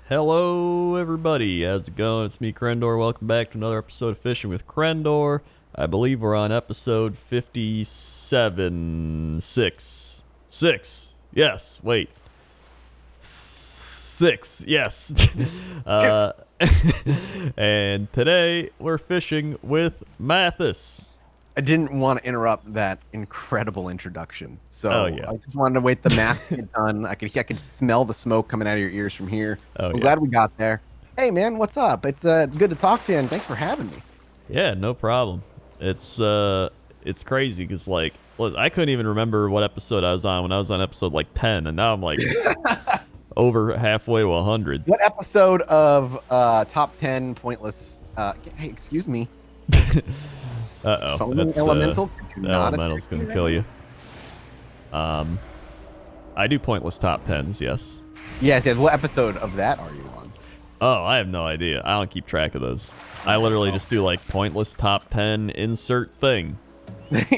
Hello, everybody. How's it going? It's me, Crendor. Welcome back to another episode of Fishing with Crendor. I believe we're on episode 57. Six. Yes. Wait. 6. Yes. And today we're fishing with Mathis. I didn't want to interrupt that incredible introduction, so yeah. I just wanted to wait the math to get done. I could smell the smoke coming out of your ears from here. I'm Yeah. glad we got there. Hey man, what's up? It's good to talk to you, and thanks for having me. Yeah, no problem. It's crazy because look, I couldn't even remember what episode I was on when I was on episode 10, and now I'm over halfway to 100. What episode of top 10 pointless? Hey, excuse me. Uh-oh. Foaming elemental. The elemental's gonna kill you. I do pointless top 10s, yes. Yes. What episode of that are you on? Oh, I have no idea. I don't keep track of those. I literally just do pointless top 10 insert thing.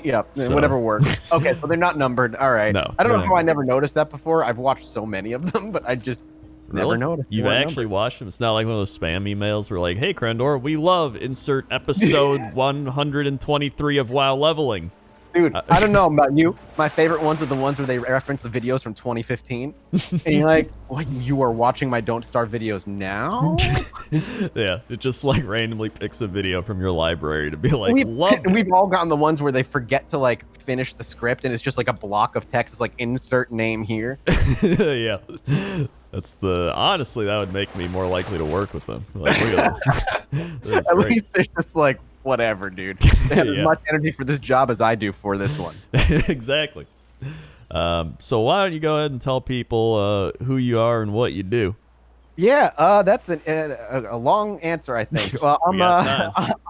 Yep, So. whatever works. Okay, so they're not numbered. All right. No, I don't know they're how not. I never noticed that before. I've watched so many of them, but I just never Really? noticed. You've actually watched them? It's not like one of those spam emails where hey, Crendor, we love insert episode 123 of WoW leveling. Dude, I don't know about you. My favorite ones are the ones where they reference the videos from 2015. And you're like, what, you are watching my Don't Starve videos now? Yeah, it just randomly picks a video from your library to be love it. We've all gotten the ones where they forget to finish the script and it's just a block of text. It's insert name here. Yeah. Honestly, that would make me more likely to work with them. Look at this. At least they're just whatever, dude. They have as much energy for this job as I do for this one. Exactly. So why don't you go ahead and tell people who you are and what you do? Yeah, that's a long answer, I think. Well, I'm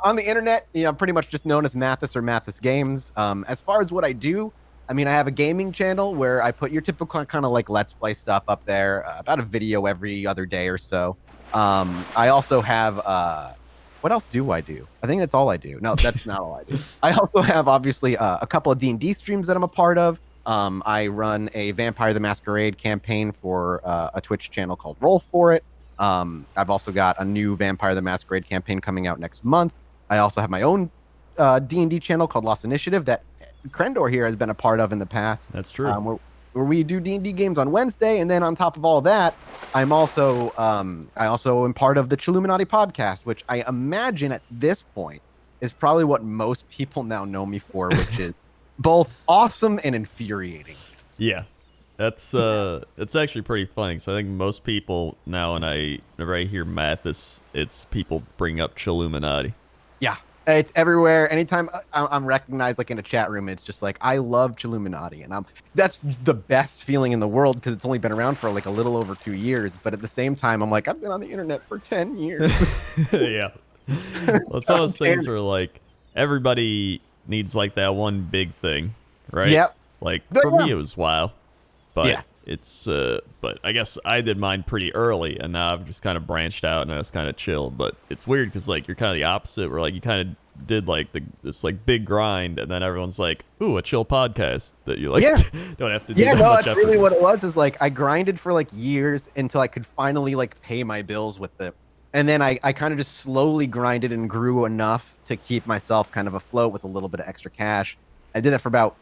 on the internet, I'm pretty much just known as Mathas or MathasGames. As far as what I do, I have a gaming channel where I put your typical kind of Let's Play stuff up there, about a video every other day or so. I also have, what else do I do? I think that's all I do. No, that's not all I do. I also have, obviously, a couple of D&D streams that I'm a part of. I run a Vampire the Masquerade campaign for a Twitch channel called Roll For It. I've also got a new Vampire the Masquerade campaign coming out next month. I also have my own D&D channel called Lost Initiative that Crendor here has been a part of in the past. That's true. Where we do D&D games on Wednesday, and then on top of all that, I also am part of the Chilluminati Podcast, which I imagine at this point is probably what most people now know me for, which is both awesome and infuriating. Yeah, that's it's actually pretty funny because I think most people now, whenever I hear Mathis, it's people bring up Chilluminati. Yeah, it's everywhere. Anytime I'm recognized in a chat room, it's just I love Chilluminati, and that's the best feeling in the world because it's only been around for a little over 2 years. But at the same time, I'm I've been on the internet for 10 years. Yeah, well, it's one of those things where everybody needs that one big thing, right? Yep. For me, it was WoW, but it's but I guess I did mine pretty early, and now I've just kind of branched out and it's kind of chill. But it's weird because you're kind of the opposite, where you kind of did this big grind, and then everyone's ooh, a chill podcast that you don't have to do that much that's effort. really what it was. Is I grinded for years until I could finally pay my bills with it, and then I kind of just slowly grinded and grew enough to keep myself kind of afloat with a little bit of extra cash. I did that for about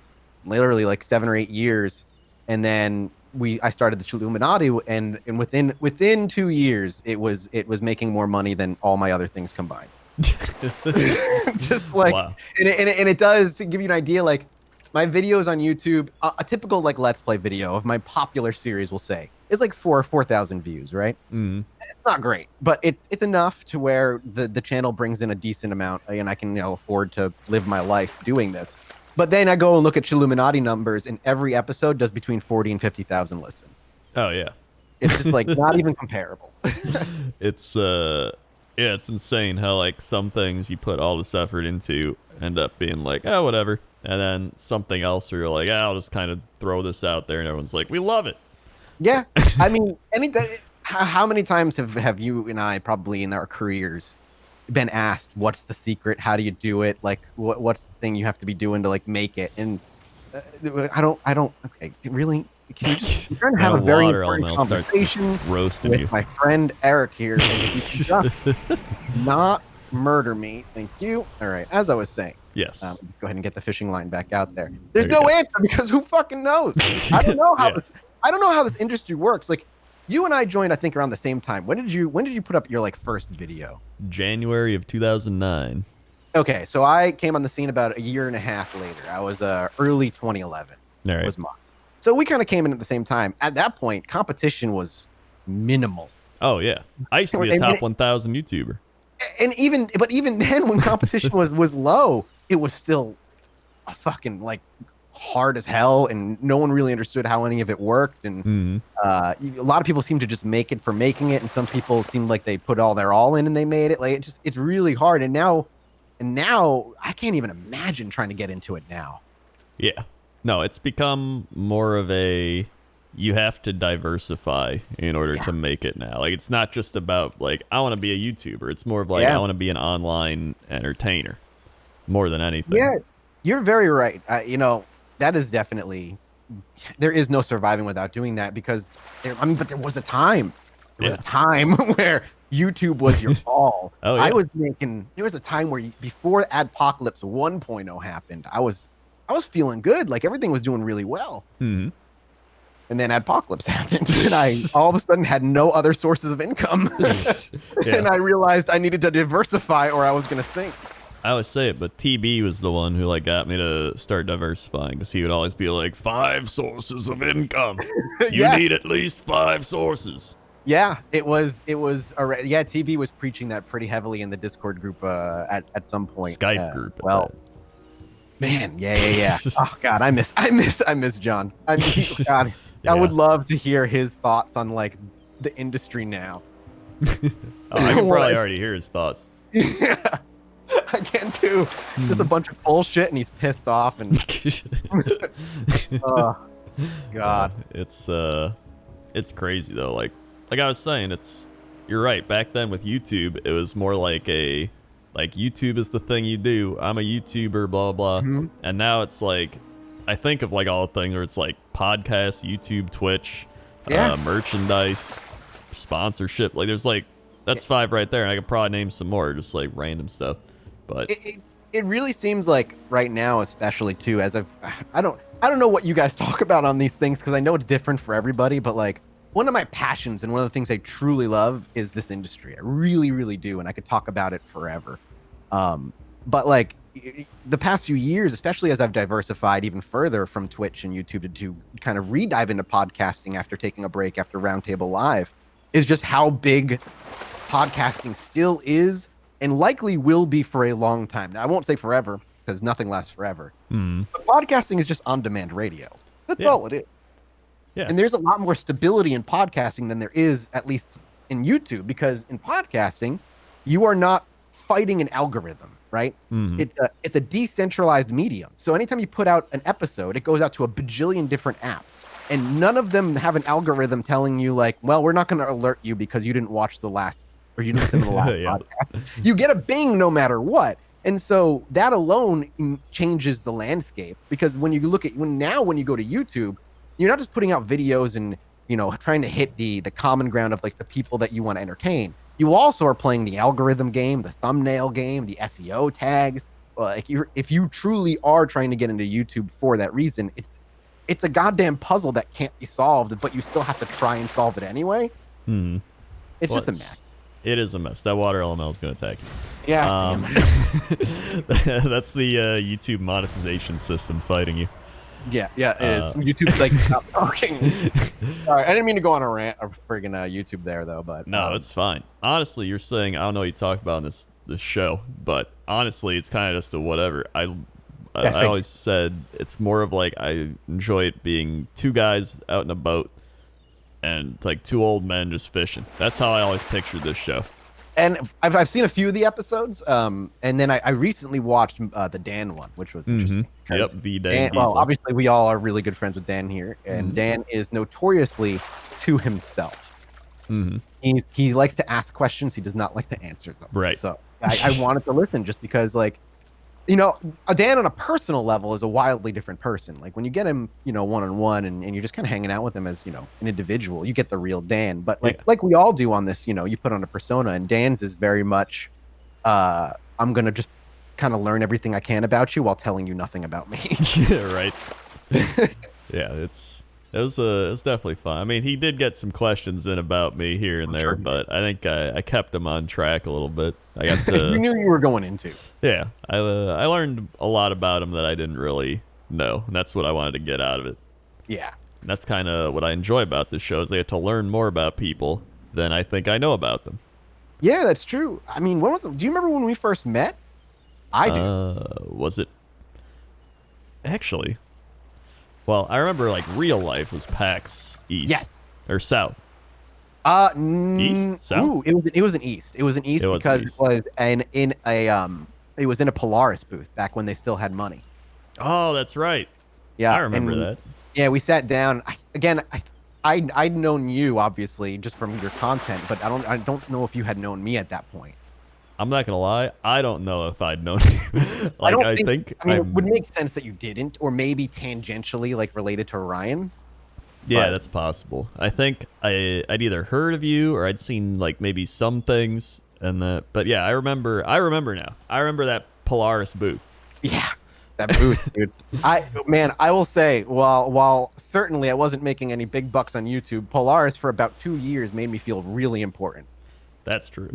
literally 7 or 8 years, and then I started the Chilluminati, and within 2 years it was making more money than all my other things combined. Just wow. and it does, to give you an idea, my videos on YouTube, a typical Let's Play video of my popular series, will say, is 4,000 views, right? Mm-hmm. It's not great, but it's enough to where the channel brings in a decent amount, and I can afford to live my life doing this. But then I go and look at Chilluminati numbers, and every episode does between 40 and 50,000 listens. Oh yeah, it's just not even comparable. It's it's insane how some things you put all this effort into end up being oh, whatever, and then something else where you're I'll just kind of throw this out there, and everyone's we love it. Yeah, how many times have you and I, probably in our careers, been asked, what's the secret? How do you do it? what's the thing you have to be doing to make it? And I don't. Okay, really? I'm trying to have a very water important element conversation roasting with you. my friend Eric here. And if you can just not murder me, thank you. All right, as I was saying. Yes. Go ahead and get the fishing line back out there. There's no answer because who fucking knows? I don't know how I don't know how this industry works. Like, you and I joined, I think, around the same time. When did you put up your like first video? January of 2009. Okay, so I came on the scene about a year and a half later. I was early 2011. All right. Was mine. So we kind of came in at the same time. At that point, competition was minimal. Oh yeah, I used to be a top 1,000 YouTuber. And even then, when competition was low, it was still a fucking like hard as hell, and no one really understood how any of it worked. And a lot of people seem to just make it for making it, and some people seemed like they put all their all in and they made it. Like it's really hard. And now I can't even imagine trying to get into it now. Yeah, no, it's become more of a you have to diversify in order to make it now. Like, it's not just about like I want to be a YouTuber. It's more of like I want to be an online entertainer more than anything. Yeah, you're very right. That is definitely, there is no surviving without doing that, because but there was a time. There was a time where YouTube was your all. Oh, yeah. There was a time where before Adpocalypse 1.0 happened, I was feeling good. Like, everything was doing really well. Mm-hmm. And then Adpocalypse happened, and I all of a sudden had no other sources of income. And I realized I needed to diversify or I was going to sink. I always say it, but TB was the one who like got me to start diversifying, because he would always be like, 5 sources of income. You need at least 5 sources. Yeah, it was already. Yeah, TV was preaching that pretty heavily in the Discord group at some point. Skype group. Man, yeah. Oh God, I miss John. God, I would love to hear his thoughts on like the industry now. I can probably already hear his thoughts. Yeah, I can too. Just a bunch of bullshit, and he's pissed off. And oh God, it's crazy though. Like I was saying, you're right. Back then with YouTube, it was more like YouTube is the thing you do. I'm a YouTuber, blah blah. Mm-hmm. And now it's like, I think of like all the things where it's like podcasts, YouTube, Twitch, merchandise, sponsorship. Like there's like, that's 5 right there, and I could probably name some more, just like random stuff. But it really seems like right now, especially too, as I don't know what you guys talk about on these things, because I know it's different for everybody, but like, one of my passions and one of the things I truly love is this industry. I really, really do, and I could talk about it forever. But like the past few years, especially as I've diversified even further from Twitch and YouTube to kind of re-dive into podcasting after taking a break after Roundtable Live, is just how big podcasting still is and likely will be for a long time. Now, I won't say forever, because nothing lasts forever. But podcasting is just on-demand radio. That's all it is. Yeah. And there's a lot more stability in podcasting than there is, at least in YouTube, because in podcasting, you are not fighting an algorithm, right? Mm-hmm. It's a decentralized medium. So anytime you put out an episode, it goes out to a bajillion different apps, and none of them have an algorithm telling you like, well, we're not going to alert you because you didn't watch the last, or you didn't listen to the last podcast. You get a bing no matter what. And so that alone changes the landscape, because when you when you go to YouTube, you're not just putting out videos and, trying to hit the common ground of like the people that you want to entertain. You also are playing the algorithm game, the thumbnail game, the SEO tags. Like if you truly are trying to get into YouTube for that reason, it's a goddamn puzzle that can't be solved, but you still have to try and solve it anyway. It's just a mess. It is a mess. That water elemental is going to attack you. Yeah, that's the YouTube monetization system fighting you. Yeah, it is. YouTube's like, stop talking. Sorry, I didn't mean to go on a rant of friggin' YouTube there, though. But no, it's fine. Honestly, you're saying, I don't know what you talk about in this show, but honestly, it's kind of just a whatever. I always said it's more of like, I enjoy it being 2 guys out in a boat and like 2 old men just fishing. That's how I always pictured this show. And I've seen a few of the episodes, and then I recently watched the Dan one, which was interesting. Yep, the Dan. Well, obviously we all are really good friends with Dan here, and Dan is notoriously to himself. He likes to ask questions. He does not like to answer them. Right. So I wanted to listen just because, like, Dan on a personal level is a wildly different person. Like when you get him, one-on-one and you're just kind of hanging out with him as, an individual, you get the real Dan. But like we all do on this, you put on a persona, and Dan's is very much, I'm going to just kind of learn everything I can about you while telling you nothing about me. Yeah, right. Yeah, it was definitely fun. I mean, he did get some questions in about me here and there, but I think I kept him on track a little bit. I got to, you knew you were going into. Yeah, I learned a lot about him that I didn't really know, and that's what I wanted to get out of it. Yeah. And that's kind of what I enjoy about this show, is I get to learn more about people than I think I know about them. Yeah, that's true. I mean, do you remember when we first met? I do. Was it? Actually, well, I remember like real life was PAX East. Yes. Or South. East, South. Ooh, it was an East. It was an East because it was in a Polaris booth back when they still had money. Oh, that's right. Yeah, I remember that. Yeah, we sat down. I'd known you obviously just from your content, but I don't know if you had known me at that point. I'm not gonna lie, I don't know if I'd known you. I think it would make sense that you didn't, or maybe tangentially like related to Ryan. Yeah, that's possible. I think I'd either heard of you or I'd seen like maybe some things but yeah, I remember now. I remember that Polaris booth. Yeah. That booth, dude. I will say, while certainly I wasn't making any big bucks on YouTube, Polaris for about 2 years made me feel really important. That's true.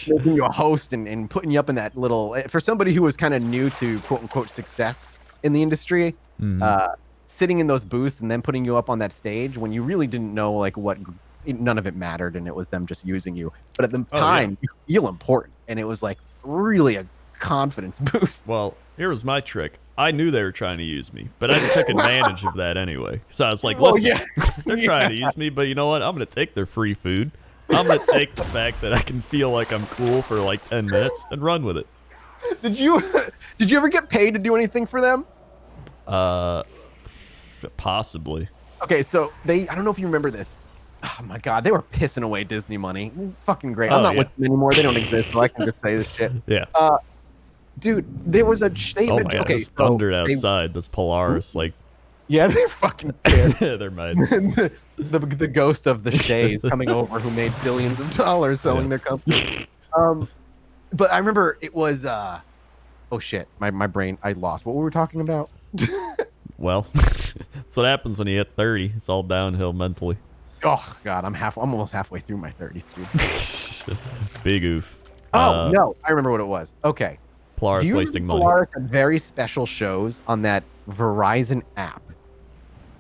Making you a host and putting you up in that little, for somebody who was kind of new to quote unquote success in the industry, sitting in those booths and then putting you up on that stage when you really didn't know like none of it mattered and it was them just using you. But at the time, you feel important, and it was like really a confidence boost. Well, here was my trick. I knew they were trying to use me, but I took advantage of that anyway. So I was like, listen, they're trying to use me, but you know what? I'm going to take their free food. I'm going to take the fact that I can feel like I'm cool for like 10 minutes and run with it. Did you ever get paid to do anything for them? Possibly. Okay, so I don't know if you remember this. Oh my God, they were pissing away Disney money. Fucking great. I'm not with them anymore. They don't exist, so I can just say this shit. Yeah. Dude, there was a. Oh my God, it's thundered outside. This Polaris, like. Yeah, they're fucking pissed. They're mad. the ghost of the Shays coming over, who made billions of dollars selling their company. But I remember it was. Oh shit, my brain. I lost. What were we talking about? Well, that's what happens when you hit 30. It's all downhill mentally. Oh God, I'm almost halfway through my 30s, dude. Big oof. Oh no, I remember what it was. Okay. Polaris wasting money. Polaris had very special shows on that Verizon app.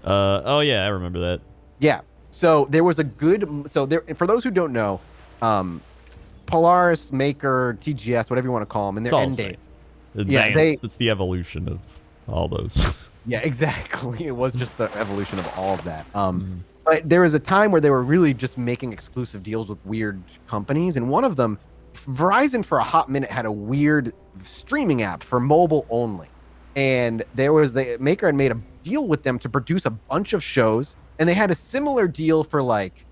Oh yeah, I remember that. Yeah. So there was for those who don't know, Polaris, Maker, TGS, whatever you want to call them, and their end dates. It's the evolution of all those. Yeah, exactly. It was just the evolution of all of that. But there was a time where they were really just making exclusive deals with weird companies, and one of them, Verizon, for a hot minute had a weird streaming app for mobile only. And the Maker had made a deal with them to produce a bunch of shows, and they had a similar deal for like,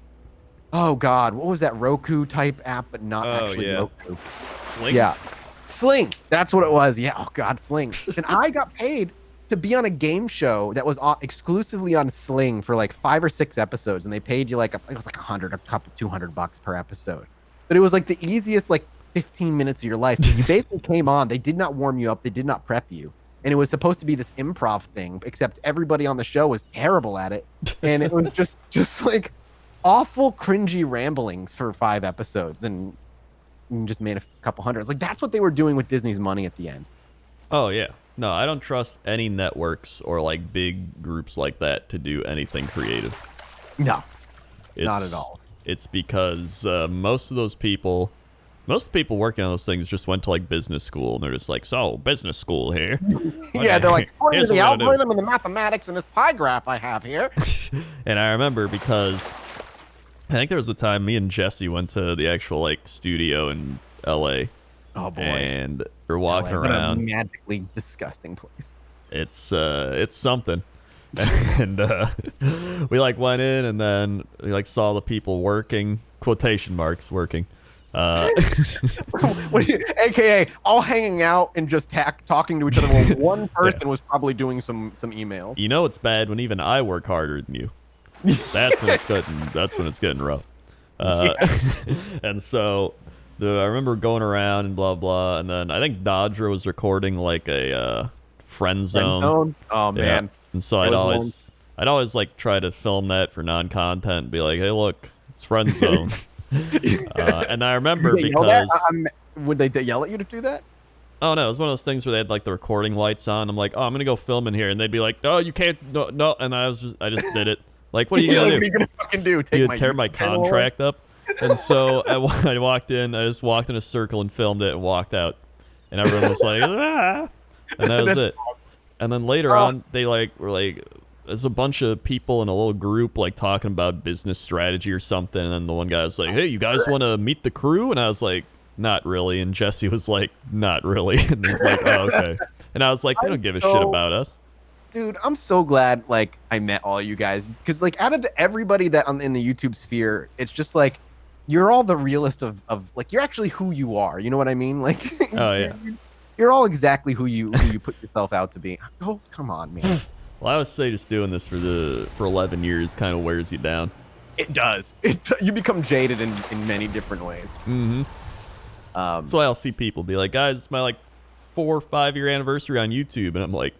oh God, what was that Roku type app, but not actually Roku. Sling? Yeah. Sling. That's what it was. Yeah. Oh God, Sling. And I got paid to be on a game show that was exclusively on Sling for like 5 or 6 episodes, and they paid you like it was like $200 per episode. But it was like the easiest like 15 minutes of your life. You basically came on. They did not warm you up. They did not prep you. And it was supposed to be this improv thing, except everybody on the show was terrible at it. And it was just like awful, cringy ramblings for 5 episodes, and just made a couple hundred. Like that's what they were doing with Disney's money at the end. Oh yeah. No, I don't trust any networks or like big groups like that to do anything creative. No, not at all. It's because most of the people working on those things just went to like business school, and they're just like, so business school here. Yeah, they're like, here's the algorithm and the mathematics and this pie graph I have here. And I remember because I think there was a time me and Jesse went to the actual like studio in LA. Oh boy. And we're walking around. What a magically disgusting place. It's something. And we like went in, and then we like saw the people working, quotation marks working, AKA all hanging out and just talking to each other while one person was probably doing some emails. You know it's bad when even I work harder than you. That's when it's getting rough. And so I remember going around and blah blah, and then I think Dodger was recording like a friend zone. Oh man! And so I'd always like try to film that for non-content and be like, hey look, it's friend zone. And I remember because would they yell at you to do that? Oh no, it was one of those things where they had like the recording lights on. I'm like, oh, I'm gonna go film in here, and they'd be like, no, you can't, no, and I just did it. Like, what are you gonna do? What are you gonna fucking do? Tear my contract up? And so I walked in. I just walked in a circle and filmed it and walked out, and everyone was like, ah, and that was it. Awesome. And then later on, they were like, there's a bunch of people in a little group like talking about business strategy or something, and then the one guy was like, hey, you guys want to meet the crew? And I was like, not really. And Jesse was like, not really. And he's like, oh, okay. And I was like, they don't give a shit about us. Dude, I'm so glad like I met all you guys, because like out of everybody that in the YouTube sphere, it's just like you're all the realest of like you're actually who you are. You know what I mean? Like, oh yeah, you're all exactly who you put yourself out to be. Oh come on, man. Well, I would say just doing this for 11 years kind of wears you down. It does. You become jaded in many different ways. Mm-hmm. That's why I'll see people be like, guys, it's my like 4 or 5 year anniversary on YouTube, and I'm like,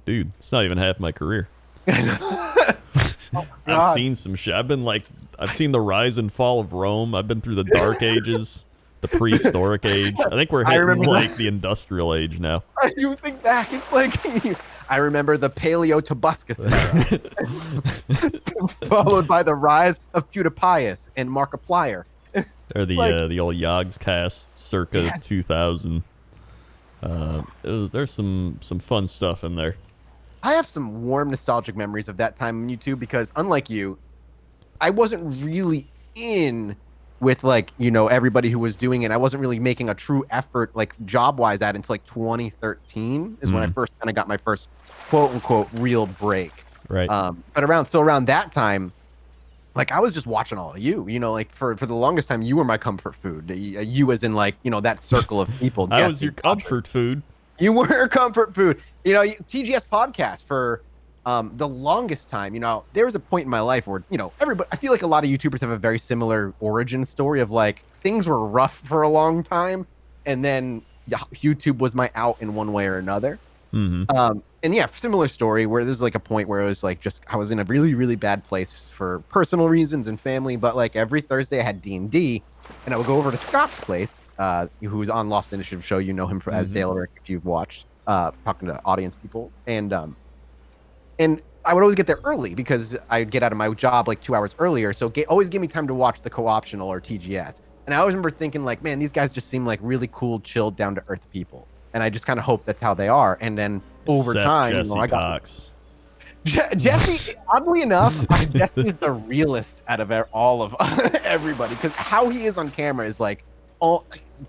dude, it's not even half my career. I've seen some shit. I've seen the rise and fall of Rome. I've been through the Dark Ages, the prehistoric age. I think we're hitting like the industrial age now. You think back, it's like I remember the Paleo-Tobuscus era, followed by the rise of PewDiePie and Markiplier. Or the old Yogs cast circa 2000. There's some fun stuff in there. I have some warm nostalgic memories of that time on YouTube because, unlike you, I wasn't really in with like, you know, everybody who was doing it. I wasn't really making a true effort like job-wise at until like 2013 is when I first kind of got my first quote-unquote real break. Right. But around that time, like I was just watching all of you, you know, like for the longest time, you were my comfort food. You as in like, you know, that circle of people. I was your comfort food. You were comfort food. You know, TGS podcast for the longest time. You know, there was a point in my life where, you know, everybody, I feel like a lot of YouTubers have a very similar origin story of like things were rough for a long time. And then YouTube was my out in one way or another. Mm-hmm. And yeah, similar story where there's like a point where it was like just I was in a really, really bad place for personal reasons and family. But like every Thursday I had D&D and I would go over to Scott's place, who's on Lost Initiative show. You know him as Dale Rick if you've watched, talking to audience people. And I would always get there early because I'd get out of my job like 2 hours earlier. So always give me time to watch the co-optional or TGS. And I always remember thinking like, man, these guys just seem like really cool, chilled, down to earth people. And I just kind of hope that's how they are. And then over time, Jesse, you know, I got Cox. Jesse. Oddly enough, Jesse is the realest out of all of everybody because how he is on camera is like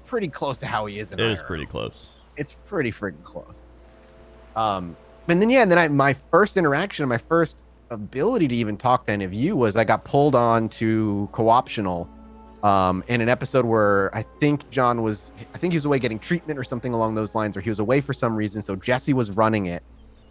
pretty close to how he is in IRL. It is pretty close. It's pretty freaking close. And then my first interaction, my first ability to even talk to any of you was I got pulled on to co-optional. In an episode where I think he was away getting treatment or something along those lines, or he was away for some reason. So Jesse was running it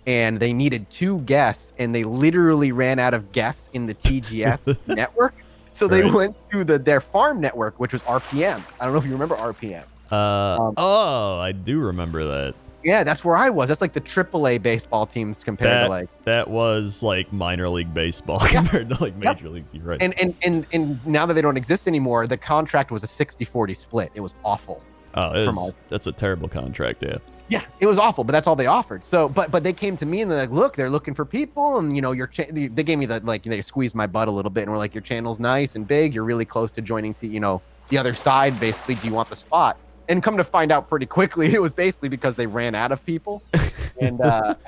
and they needed 2 guests and they literally ran out of guests in the TGS network. So they went to their farm network, which was RPM. I don't know if you remember RPM. I do remember that. Yeah, that's where I was. That's like the AAA baseball teams compared to like that was like minor league baseball compared to like major leagues. You're right. And now that they don't exist anymore, the contract was a 60-40 split. It was awful. Oh, that's a terrible contract. Yeah. Yeah, it was awful, but that's all they offered. So, but they came to me and they're like, look, they're looking for people, and you know, they gave me the like they squeezed my butt a little bit and were like, your channel's nice and big. You're really close to joining to the other side. Basically, do you want the spot? And come to find out pretty quickly, it was basically because they ran out of people. And but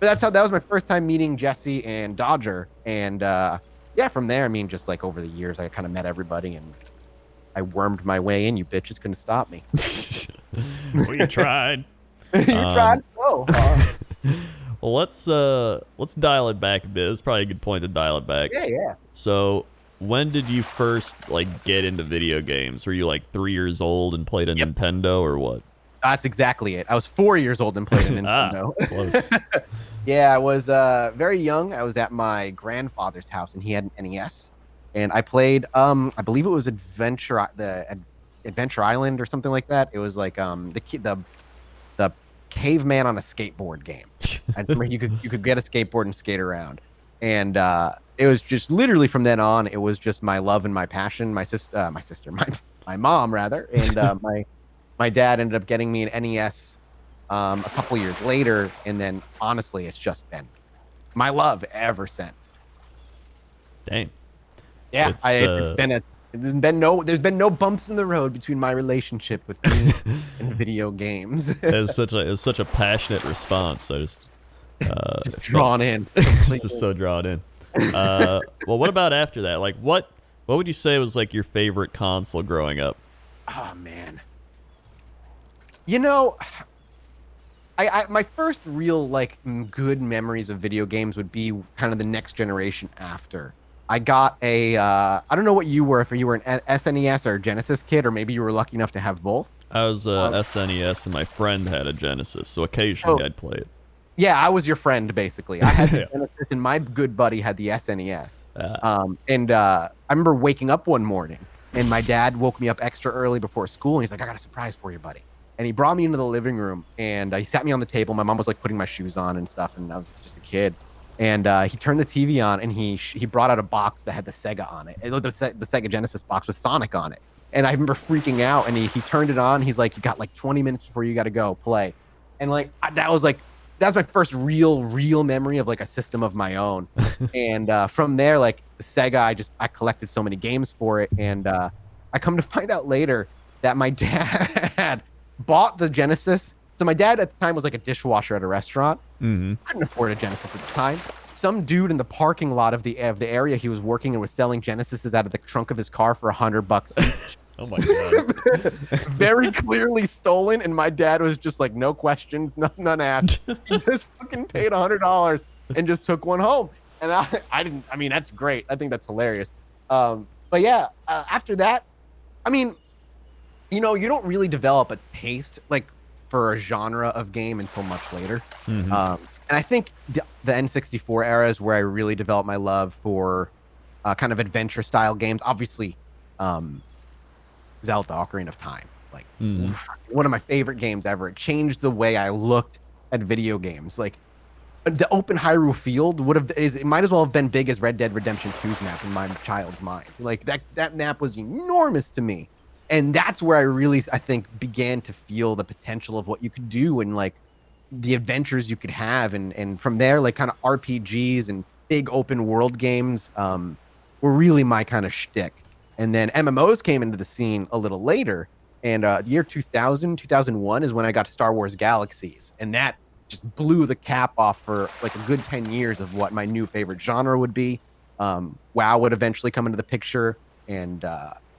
that was my first time meeting Jesse and Dodger. And from there, I mean, just like over the years, I kind of met everybody and I wormed my way in. You bitches couldn't stop me. Well, you tried. You tried so hard. Well, let's dial it back a bit. It's probably a good point to dial it back. Yeah. So when did you first like get into video games? Were you like 3 years old and played a Nintendo or what? That's exactly it. I was 4 years old and played a Nintendo. Close. Yeah, I was very young. I was at my grandfather's house, and he had an NES, and I played. I believe it was Adventure Island or something like that. It was like the caveman on a skateboard game. I remember you could get a skateboard and skate around, and it was just literally from then on. It was just my love and my passion. My mom rather, and my dad ended up getting me an NES a couple years later, and then honestly, it's just been my love ever since. Dang. Yeah, there's been no bumps in the road between my relationship with me and video games. It's such a passionate response. I just drawn in. Just so drawn in. Well, what about after that? Like, what would you say was like your favorite console growing up? Oh man. You know, I my first real like good memories of video games would be kind of the next generation after. I got a I don't know what you were, if you were an SNES or a Genesis kid, or maybe you were lucky enough to have both. I was SNES, and my friend had a Genesis, so occasionally I'd play it. Yeah, I was your friend basically. I had the Genesis, and my good buddy had the SNES. I remember waking up one morning, and my dad woke me up extra early before school, and he's like, "I got a surprise for you, buddy." And he brought me into the living room, and he sat me on the table. My mom was like putting my shoes on and stuff, and I was just a kid. And he turned the TV on, and he brought out a box that had the Sega on it. The Sega Genesis box with Sonic on it. And I remember freaking out, and he turned it on. He's like, "You got like 20 minutes before you got to go play." And like that was my first real memory of like a system of my own. And from there, like the Sega, I collected so many games for it. And I come to find out later that my dad bought the Genesis. So my dad at the time was like a dishwasher at a restaurant. Mm-hmm. Couldn't afford a Genesis at the time. Some dude in the parking lot of the area he was working in was selling Genesises out of the trunk of his car for $100 each. Oh my god! Very clearly stolen, and my dad was just like, no questions, none asked. He just fucking paid $100 and just took one home. And I didn't. I mean, that's great. I think that's hilarious. But yeah, after that, I mean, you know, you don't really develop a taste like for a genre of game until much later. Mm-hmm. And I think the N64 era is where I really developed my love for kind of adventure style games. Obviously, Zelda Ocarina of Time, like one of my favorite games ever. It changed the way I looked at video games. Like the open Hyrule Field it might as well have been big as Red Dead Redemption 2's map in my child's mind. Like that map was enormous to me. And that's where I think began to feel the potential of what you could do and like the adventures you could have. And from there, like kind of RPGs and big open world games were really my kind of shtick. And then MMOs came into the scene a little later. And year 2001 is when I got Star Wars Galaxies. And that just blew the cap off for like a good 10 years of what my new favorite genre would be. WoW would eventually come into the picture. And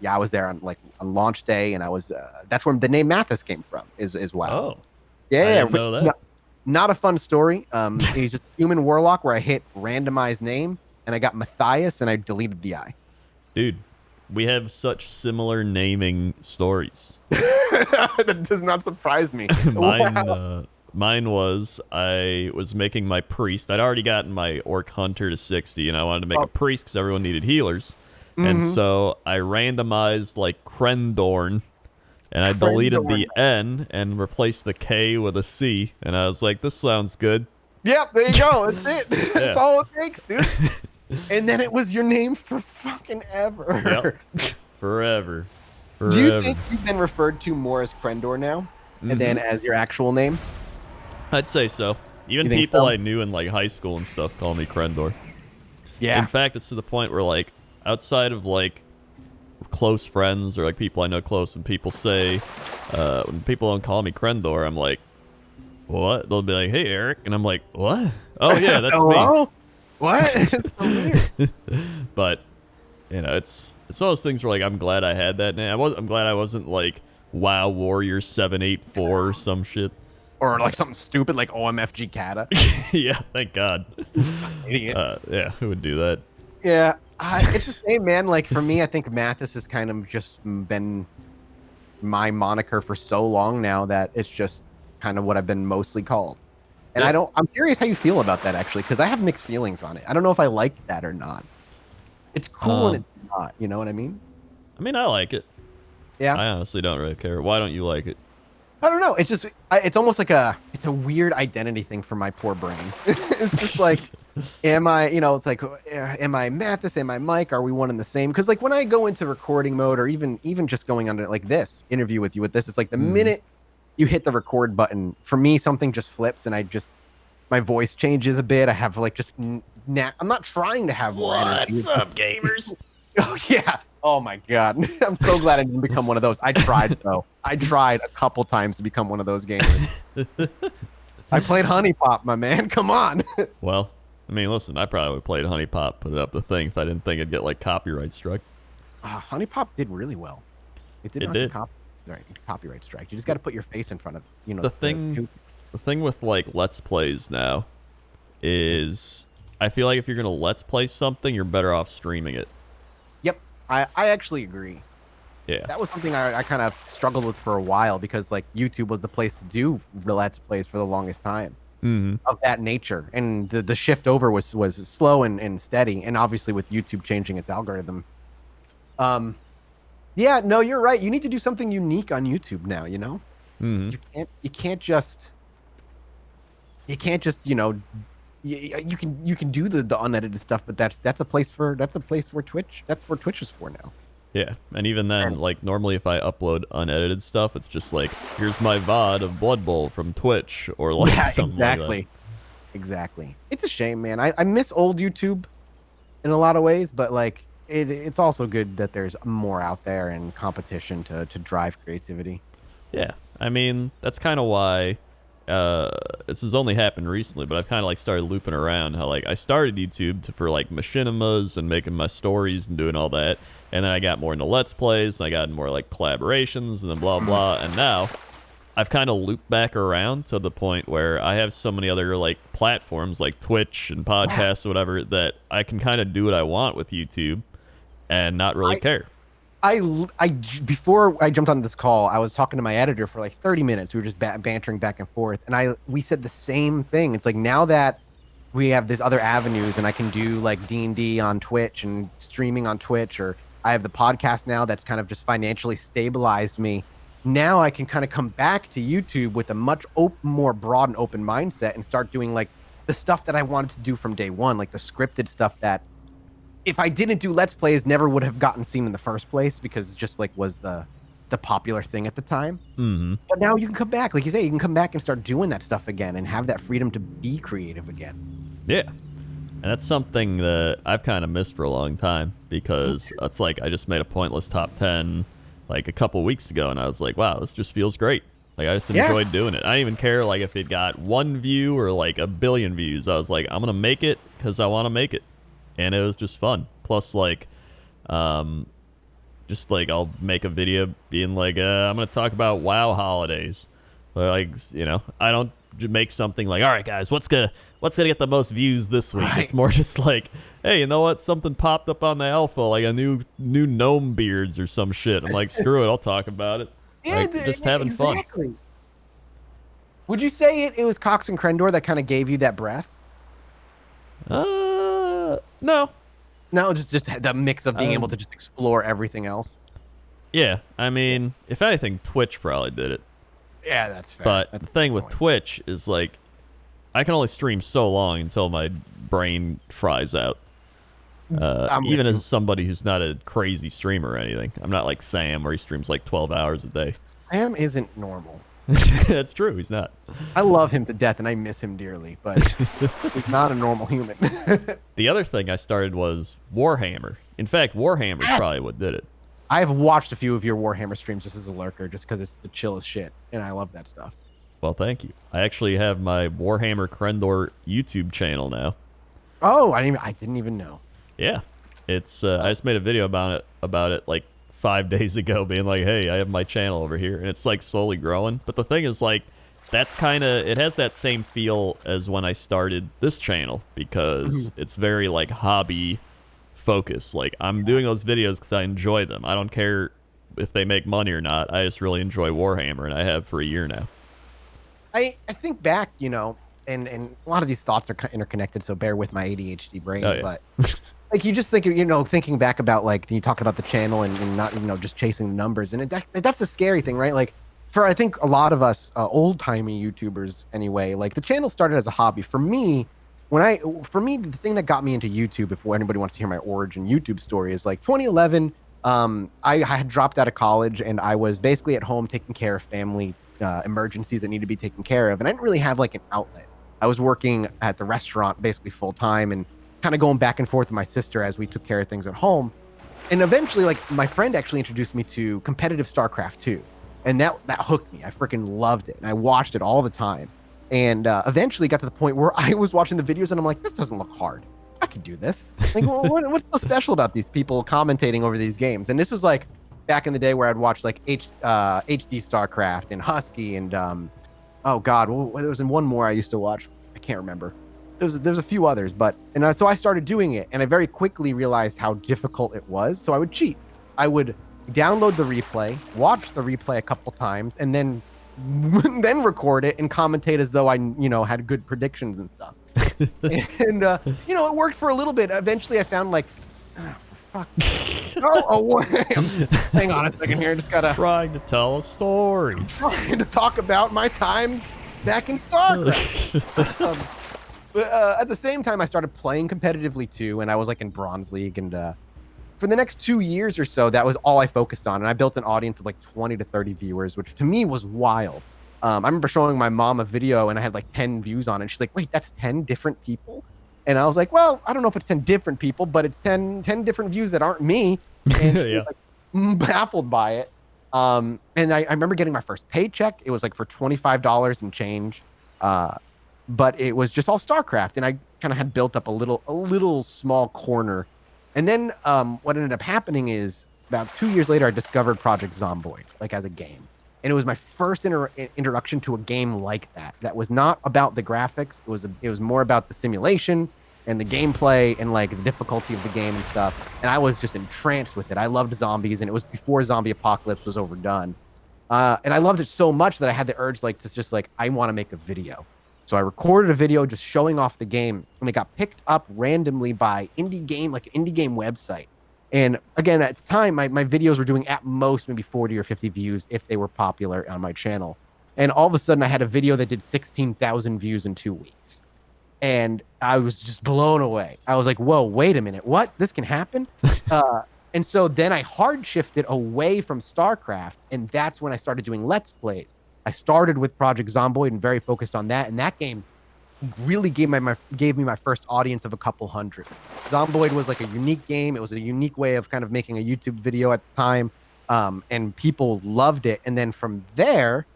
yeah, I was there on launch day, and I was that's where the name Mathas came from. Is WoW. Oh, yeah, I didn't know that. Not a fun story. He's just a human warlock where I hit randomize name, and I got Matthias, and I deleted the I. Dude, we have such similar naming stories. That does not surprise me. Mine was I was making my priest. I'd already gotten my orc hunter to 60, and I wanted to make a priest because everyone needed healers. And so I randomized like Crendor, and I deleted the N and replaced the K with a C. And I was like, this sounds good. Yep, there you go. That's it. That's all it takes, dude. And then it was your name for fucking ever. Yep. Forever. Do you think you've been referred to more as Crendor now and then as your actual name? I'd say so. Even people I knew in like high school and stuff call me Crendor. Yeah. In fact, it's to the point where like outside of like close friends or like people I know close, when people say when people don't call me Crendor, I'm like, what? They'll be like, hey Eric, and I'm like, what? Oh yeah, that's me. What? It's so weird. But you know, it's all those things where like I'm glad I had that name. I'm glad I wasn't like WoW Warrior 784 or some shit. Or like something stupid like OMFG Kata. Yeah, thank God. Idiot. Yeah, who would do that? Yeah, It's the same, man. Like for me, I think Mathis has kind of just been my moniker for so long now that it's just kind of what I've been mostly called. And Yep. I'm curious how you feel about that actually, because I have mixed feelings on it. I don't know if I like that or not. It's cool and it's not. You know what I mean? I mean, I like it. Yeah. I honestly don't really care. Why don't you like it? I don't know. It's just it's almost like it's a weird identity thing for my poor brain. It's just like, am I, it's like, am I Mathis? Am I Mike? Are we one and the same? Because like when I go into recording mode, or even just going under like this interview with you with this, it's like the minute you hit the record button, for me something just flips and my voice changes a bit. I have like just I'm not trying to have more energy. What's up, gamers? Oh yeah. Oh my god. I'm so glad I didn't become one of those. I tried though. I tried a couple times to become one of those gamers. I played Honey Pop, my man. Come on. Well, I mean, listen, I probably would have played Honey Pop, put it up the thing if I didn't think it'd get like copyright struck. Honey Pop did really well. It did. Copyright strike. You just got to put your face in front of the thing. The thing with like Let's Plays now is I feel like if you're gonna Let's Play something, you're better off streaming it. Yep, I actually agree. Yeah, that was something I kind of struggled with for a while because like YouTube was the place to do Let's Plays for the longest time of that nature, and the shift over was slow and steady, and obviously with YouTube changing its algorithm. Yeah, no, you're right. You need to do something unique on YouTube now. You can't just you can do the unedited stuff, but that's a place where Twitch is for now. Yeah, and even then, like normally if I upload unedited stuff, it's just like here's my VOD of Blood Bowl from Twitch or like something like that. Exactly. It's a shame, man. I miss old YouTube in a lot of ways, but like it's also good that there's more out there and competition to drive creativity. Yeah, I mean that's kind of why. This has only happened recently, but I've kind of like started looping around how like I started YouTube for like machinimas and making my stories and doing all that, and then I got more into Let's Plays and I got more like collaborations and then blah blah, and now I've kind of looped back around to the point where I have so many other like platforms like Twitch and podcasts or whatever that I can kind of do what I want with YouTube and not really care. Before I jumped on this call, I was talking to my editor for like 30 minutes. We were just bantering back and forth, and we said the same thing. It's like now that we have these other avenues, and I can do like D&D on Twitch and streaming on Twitch, or I have the podcast now that's kind of just financially stabilized me. Now I can kind of come back to YouTube with a much more broad and open mindset and start doing like the stuff that I wanted to do from day one, like the scripted stuff that if I didn't do Let's Plays, never would have gotten seen in the first place because it just like was the popular thing at the time. But now you can come back, like you say, you can come back and start doing that stuff again and have that freedom to be creative again. Yeah, and that's something that I've kind of missed for a long time because it's like I just made a pointless top 10 like a couple weeks ago, and I was like, wow, this just feels great. Like I just enjoyed doing it. I didn't even care like if it got 1 view or like 1 billion views. I was like, I'm gonna make it because I want to make it. And it was just fun. Plus, like, just like I'll make a video being like, I'm gonna talk about WoW holidays. But like, I don't make something like, all right, guys, what's gonna get the most views this week? Right. It's more just like, hey, you know what? Something popped up on the alpha, like a new gnome beards or some shit. I'm like, screw it, I'll talk about it. Yeah, like, just having fun. Would you say it was Cox and Crendor that kind of gave you that breath? No, just the mix of being able to just explore everything else. Yeah, I mean, if anything, Twitch probably did it. Yeah, that's fair. But the thing with Twitch is like, I can only stream so long until my brain fries out. Even as somebody who's not a crazy streamer or anything, I'm not like Sam where he streams like 12 hours a day. Sam isn't normal. That's true. He's not. I love him to death, and I miss him dearly, but he's not a normal human. The other thing I started was Warhammer. In fact, Warhammer is probably what did it. I've watched a few of your Warhammer streams just as a lurker, just because it's the chillest shit, and I love that stuff. Well, thank you. I actually have my Warhammer Crendor YouTube channel now. Oh, I didn't even know. Yeah, it's. I just made a video about it like 5 days ago, being like, hey, I have my channel over here, and it's like slowly growing. But the thing is, like, that's kind of, it has that same feel as when I started this channel because it's very like hobby focus. Like, I'm doing those videos because I enjoy them. I don't care if they make money or not. I just really enjoy Warhammer, and I have for a year now. I think back, you know, and a lot of these thoughts are interconnected, so bear with my ADHD brain. Oh, yeah. But like, you just think, you know, thinking back about, like, you talk about the channel and not, you know, just chasing the numbers. And that's the scary thing, right? Like, for I think a lot of us old-timey YouTubers anyway, like, the channel started as a hobby. For me, the thing that got me into YouTube, if anybody wants to hear my origin YouTube story, is like 2011. I had dropped out of college, and I was basically at home taking care of family emergencies that need to be taken care of. And I didn't really have like an outlet. I was working at the restaurant basically full time and kind of going back and forth with my sister as we took care of things at home. And eventually, like, my friend actually introduced me to competitive StarCraft 2. And that hooked me. I freaking loved it. And I watched it all the time. And eventually got to the point where I was watching the videos and I'm like, this doesn't look hard. I can do this. Like, what's so special about these people commentating over these games? And this was like back in the day where I'd watch like HD StarCraft and Husky and oh god, there was one more I used to watch. I can't remember. There's a few others, but so I started doing it, and I very quickly realized how difficult it was. So I would cheat. I would download the replay, watch the replay a couple times, and then record it and commentate as though I, you know, had good predictions and stuff. And you know, it worked for a little bit. Eventually, I found like, for fuck's sake. Hang on a second here. I just gotta trying to tell a story. I'm trying to talk about my times back in StarCraft. But at the same time, I started playing competitively too, and I was like in Bronze League. And for the next 2 years or so, that was all I focused on. And I built an audience of like 20 to 30 viewers, which to me was wild. I remember showing my mom a video and I had like 10 views on it. She's like, wait, that's 10 different people? And I was like, well, I don't know if it's 10 different people, but it's 10 different views that aren't me. And she was like baffled by it. And I remember getting my first paycheck. It was like for $25 and change. But it was just all StarCraft. And I kind of had built up a little small corner. And then what ended up happening is about 2 years later, I discovered Project Zomboid, like as a game. And it was my first introduction to a game like that. That was not about the graphics. It was more about the simulation and the gameplay and like the difficulty of the game and stuff. And I was just entranced with it. I loved zombies, and it was before Zombie Apocalypse was overdone. And I loved it so much that I had the urge like to just like, I want to make a video. So I recorded a video just showing off the game, and it got picked up randomly by an indie game website. And again, at the time, my videos were doing at most maybe 40 or 50 views if they were popular on my channel. And all of a sudden, I had a video that did 16,000 views in 2 weeks. And I was just blown away. I was like, whoa, wait a minute. What? This can happen? And so then I hard shifted away from StarCraft, and that's when I started doing Let's Plays. I started with Project Zomboid and very focused on that. And that game really gave me my first audience of a couple hundred. Zomboid was like a unique game. It was a unique way of kind of making a YouTube video at the time. And people loved it. And then from there,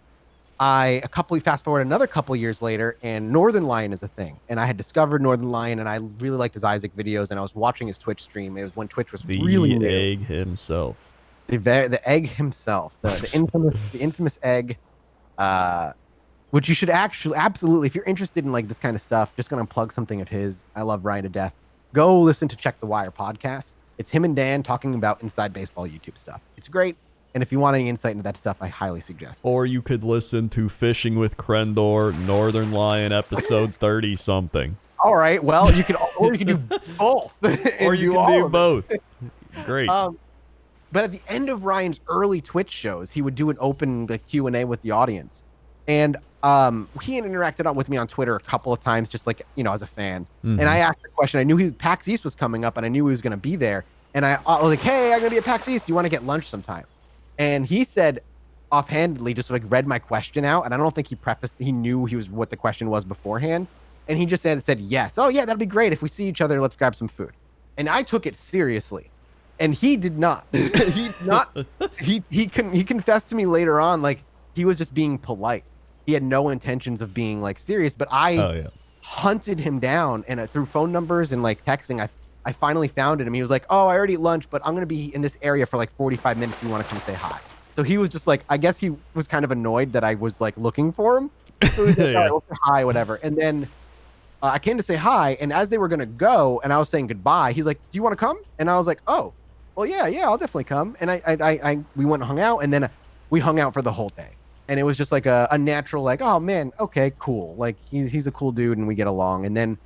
fast forward another couple years later, and Northernlion is a thing. And I had discovered Northernlion, and I really liked his Isaac videos, and I was watching his Twitch stream. It was when Twitch was really new. The egg himself. The egg himself. The infamous egg. Which you should actually absolutely, if you're interested in like this kind of stuff, just gonna plug something of his. I love Ryan to death. Go listen to Check the Wire podcast. It's him and Dan talking about inside baseball YouTube stuff. It's great. And if you want any insight into that stuff, I highly suggest. Or you could listen to Fishing with Crendor, Northernlion episode 30 something. All right. Well, you can do both. Or you can do both. Great. But at the end of Ryan's early Twitch shows, he would do an open Q&A with the audience. And he had interacted with me on Twitter a couple of times, just like, you know, as a fan. Mm-hmm. And I asked the question. I knew PAX East was coming up, and I knew he was going to be there. And I was like, hey, I'm going to be at PAX East. Do you want to get lunch sometime? And he said, offhandedly, just like read my question out. And I don't think he knew what the question was beforehand. And he just said, yes. Oh, yeah, that'll be great. If we see each other, let's grab some food. And I took it seriously. And he did not. He confessed to me later on, like, he was just being polite. He had no intentions of being like serious, but I hunted him down, and through phone numbers and like texting, I finally found him. He was like, oh, I already ate lunch, but I'm going to be in this area for like 45 minutes. Do you want to come say hi? So he was just like, I guess he was kind of annoyed that I was like looking for him. So he said, all right, we'll say hi, whatever. And then I came to say hi, and as they were gonna go, and I was saying goodbye, he's like, "Do you want to come?" And I was like, "Oh, well, yeah, I'll definitely come." And we went and hung out, and then we hung out for the whole day, and it was just like a natural, like, "Oh man, okay, cool." Like he's a cool dude, and we get along. And then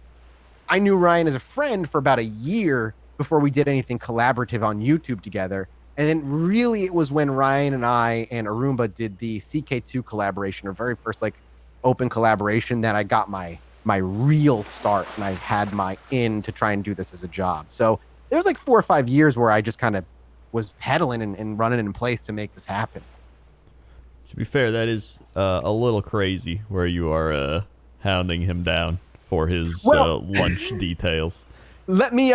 I knew Ryan as a friend for about a year before we did anything collaborative on YouTube together. And then really it was when Ryan and I and Arumba did the CK2 collaboration, our very first like open collaboration, that I got my real start, and I had my in to try and do this as a job. So there was like 4 or 5 years where I just kind of was pedaling and running in place to make this happen. To be fair, that is a little crazy where you are hounding him down for his lunch details. Let me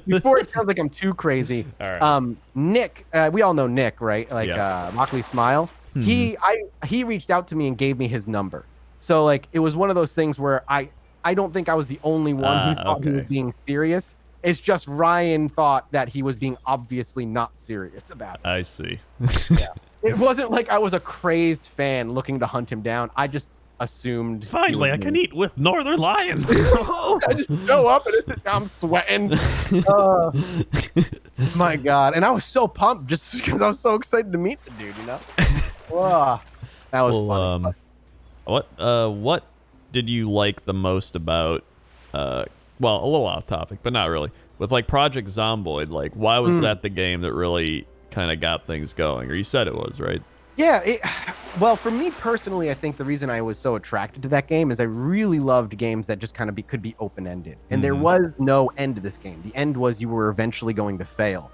before it sounds like I'm too crazy. All right. Nick, we all know Nick, right? Like Rockley Smile. Mm-hmm. He reached out to me and gave me his number. So like it was one of those things where I don't think I was the only one who thought he was being serious. It's just Ryan thought that he was being obviously not serious about it. I see. Yeah. It wasn't like I was a crazed fan looking to hunt him down. I just assumed. Finally, I can eat with Northernlion. I just show up and I'm sweating. My God. And I was so pumped just because I was so excited to meet the dude, you know? That was fun. What did you like the most about, well, a little off topic, but not really, with like Project Zomboid? Like, why was that the game that really kind of got things going? Or you said it was, right? Yeah, well, for me personally, I think the reason I was so attracted to that game is I really loved games that just kind of could be open-ended. And there was no end to this game. The end was you were eventually going to fail,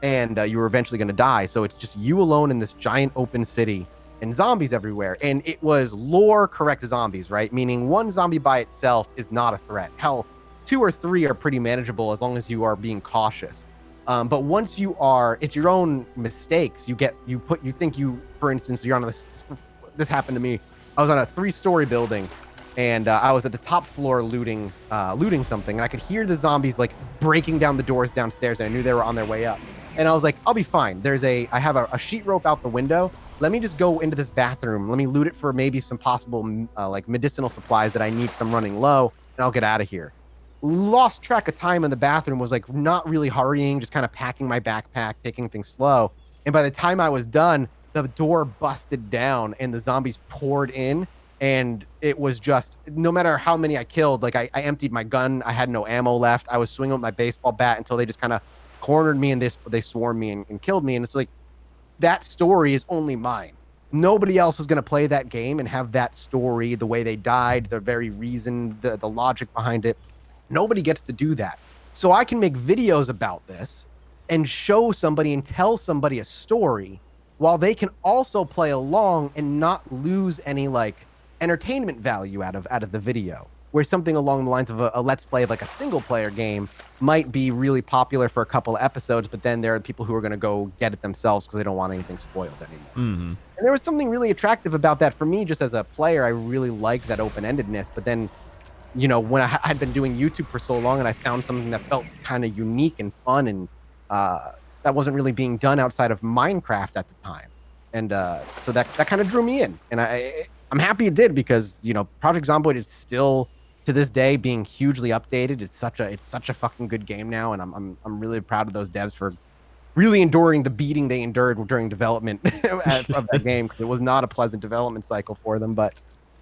and you were eventually going to die. So it's just you alone in this giant open city and zombies everywhere. And it was lore-correct zombies, right? Meaning one zombie by itself is not a threat. Hell, 2 or 3 are pretty manageable as long as you are being cautious. But once you are, it's your own mistakes. You think, for instance, you're on this happened to me. I was on a 3-story building, and I was at the top floor looting something, and I could hear the zombies like breaking down the doors downstairs, and I knew they were on their way up. And I was like, I'll be fine. I have a sheet rope out the window. Let me just go into this bathroom. Let me loot it for maybe some possible like medicinal supplies that I need because I'm running low, and I'll get out of here. Lost track of time in the bathroom, was like not really hurrying, just kind of packing my backpack, taking things slow. And by the time I was done, the door busted down and the zombies poured in. And it was just, no matter how many I killed, like I emptied my gun. I had no ammo left. I was swinging with my baseball bat until they just kind of cornered me and they swarmed me and killed me. And it's like, that story is only mine. Nobody else is going to play that game and have that story, the way they died, the very reason, the logic behind it. Nobody gets to do that. So I can make videos about this and show somebody and tell somebody a story while they can also play along and not lose any like entertainment value out of the video. Where something along the lines of a let's play of like a single player game might be really popular for a couple of episodes, but then there are people who are going to go get it themselves because they don't want anything spoiled anymore. Mm-hmm. And there was something really attractive about that for me. Just as a player, I really liked that open-endedness, but then, you know, when I'd been doing YouTube for so long and I found something that felt kind of unique and fun and that wasn't really being done outside of Minecraft at the time. And so that kind of drew me in. And I'm happy it did because, you know, Project Zomboid is still to this day being hugely updated. It's such a fucking good game now. And I'm really proud of those devs for really enduring the beating they endured during development of that game. Because it was not a pleasant development cycle for them, but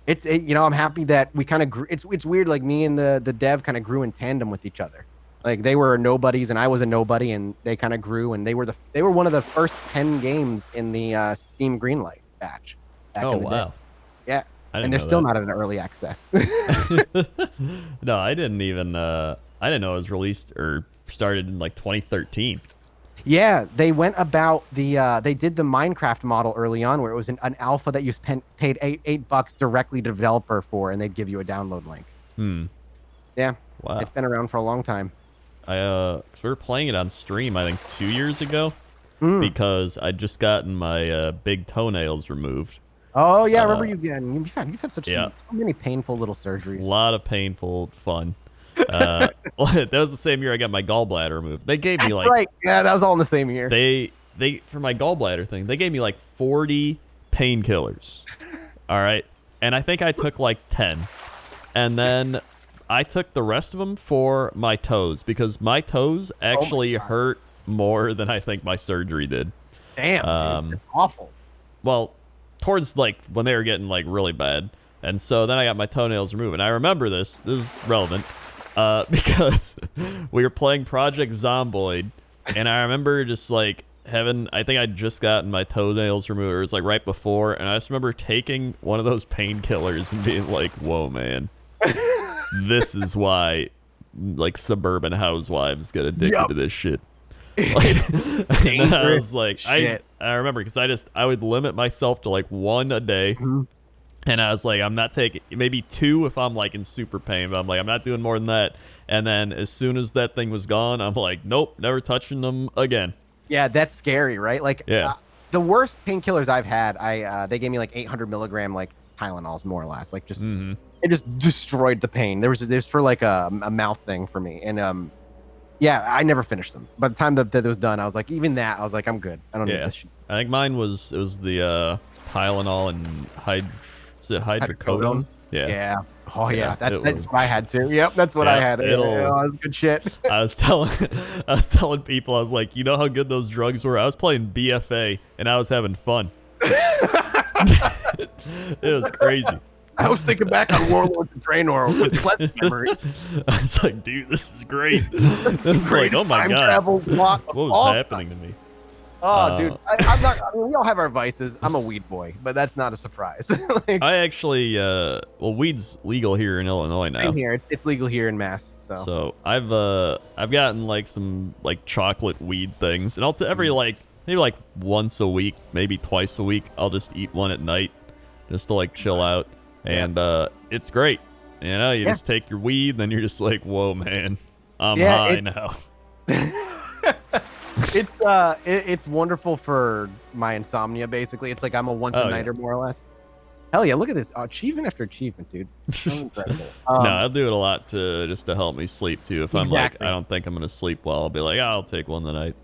you know, I'm happy that we kind of grew. It's weird, like me and the dev kind of grew in tandem with each other. Like they were nobodies and I was a nobody, and they kind of grew, and they were one of the first 10 games in the Steam Greenlight batch. Oh wow! Yeah, and they're still not in early access. No, I didn't even. I didn't know it was released or started in like 2013. Yeah, they went about they did the Minecraft model early on, where it was an alpha that you paid $8 directly to developer for, and they'd give you a download link. Yeah, wow. It's been around for a long time. So we were playing it on stream, I think 2 years ago, because I'd just gotten my big toenails removed. Oh yeah, I remember you've had so many painful little surgeries. A lot of painful fun. That was the same year I got my gallbladder removed. They gave me like right, yeah, that was all in the same year. They for my gallbladder thing, they gave me like 40 painkillers. All right, and I think I took like 10, and then I took the rest of them for my toes because my toes actually hurt more than I think my surgery did. Damn, dude, it's awful. Well, towards like when they were getting like really bad, and so then I got my toenails removed. And I remember this is relevant because we were playing Project Zomboid, and I remember just like I think I'd just gotten my toenails removed. It was like right before, and I just remember taking one of those painkillers and being like, "Whoa, man, this is why like suburban housewives get addicted to this shit." Like, and then I was like, I remember because I would limit myself to like one a day, and I was like, I'm not taking maybe two if I'm like in super pain, but I'm like, I'm not doing more than that. And then as soon as that thing was gone, I'm like, nope, never touching them again. Yeah, that's scary, right? Like, the worst painkillers I've had, they gave me like 800 milligram like Tylenols, more or less. Like, just it just destroyed the pain. There's for like a mouth thing for me, and yeah, I never finished them. By the time that it was done, I was like, even that, I was like, I'm good. I don't need this shit. I think mine was the Tylenol and hydrocodone. Yeah. Oh yeah, that's what I had too. Yep, that's what I had. That was good shit. I was telling people, I was like, you know how good those drugs were? I was playing BFA and I was having fun. It was crazy. I was thinking back on Warlord and Crendor with pleasant memories. I was like, dude, this is great. It was like, oh my god, what was happening to me? Oh, dude, I'm not. I mean, we all have our vices. I'm a weed boy, but that's not a surprise. Like, I actually, weed's legal here in Illinois now. Same here. It's legal here in Mass. So I've gotten like some like chocolate weed things, and every like maybe like once a week, maybe twice a week, I'll just eat one at night, just to like chill out. And it's great. You know, you just take your weed, and then you're just like, whoa, man, I'm high now. It's wonderful for my insomnia, basically. It's like I'm a once-a-nighter, more or less. Hell yeah, look at this. achievement after achievement, dude. Incredible. No, I'll do it a lot to help me sleep, too. If I'm like, I don't think I'm going to sleep well, I'll be like, I'll take one tonight.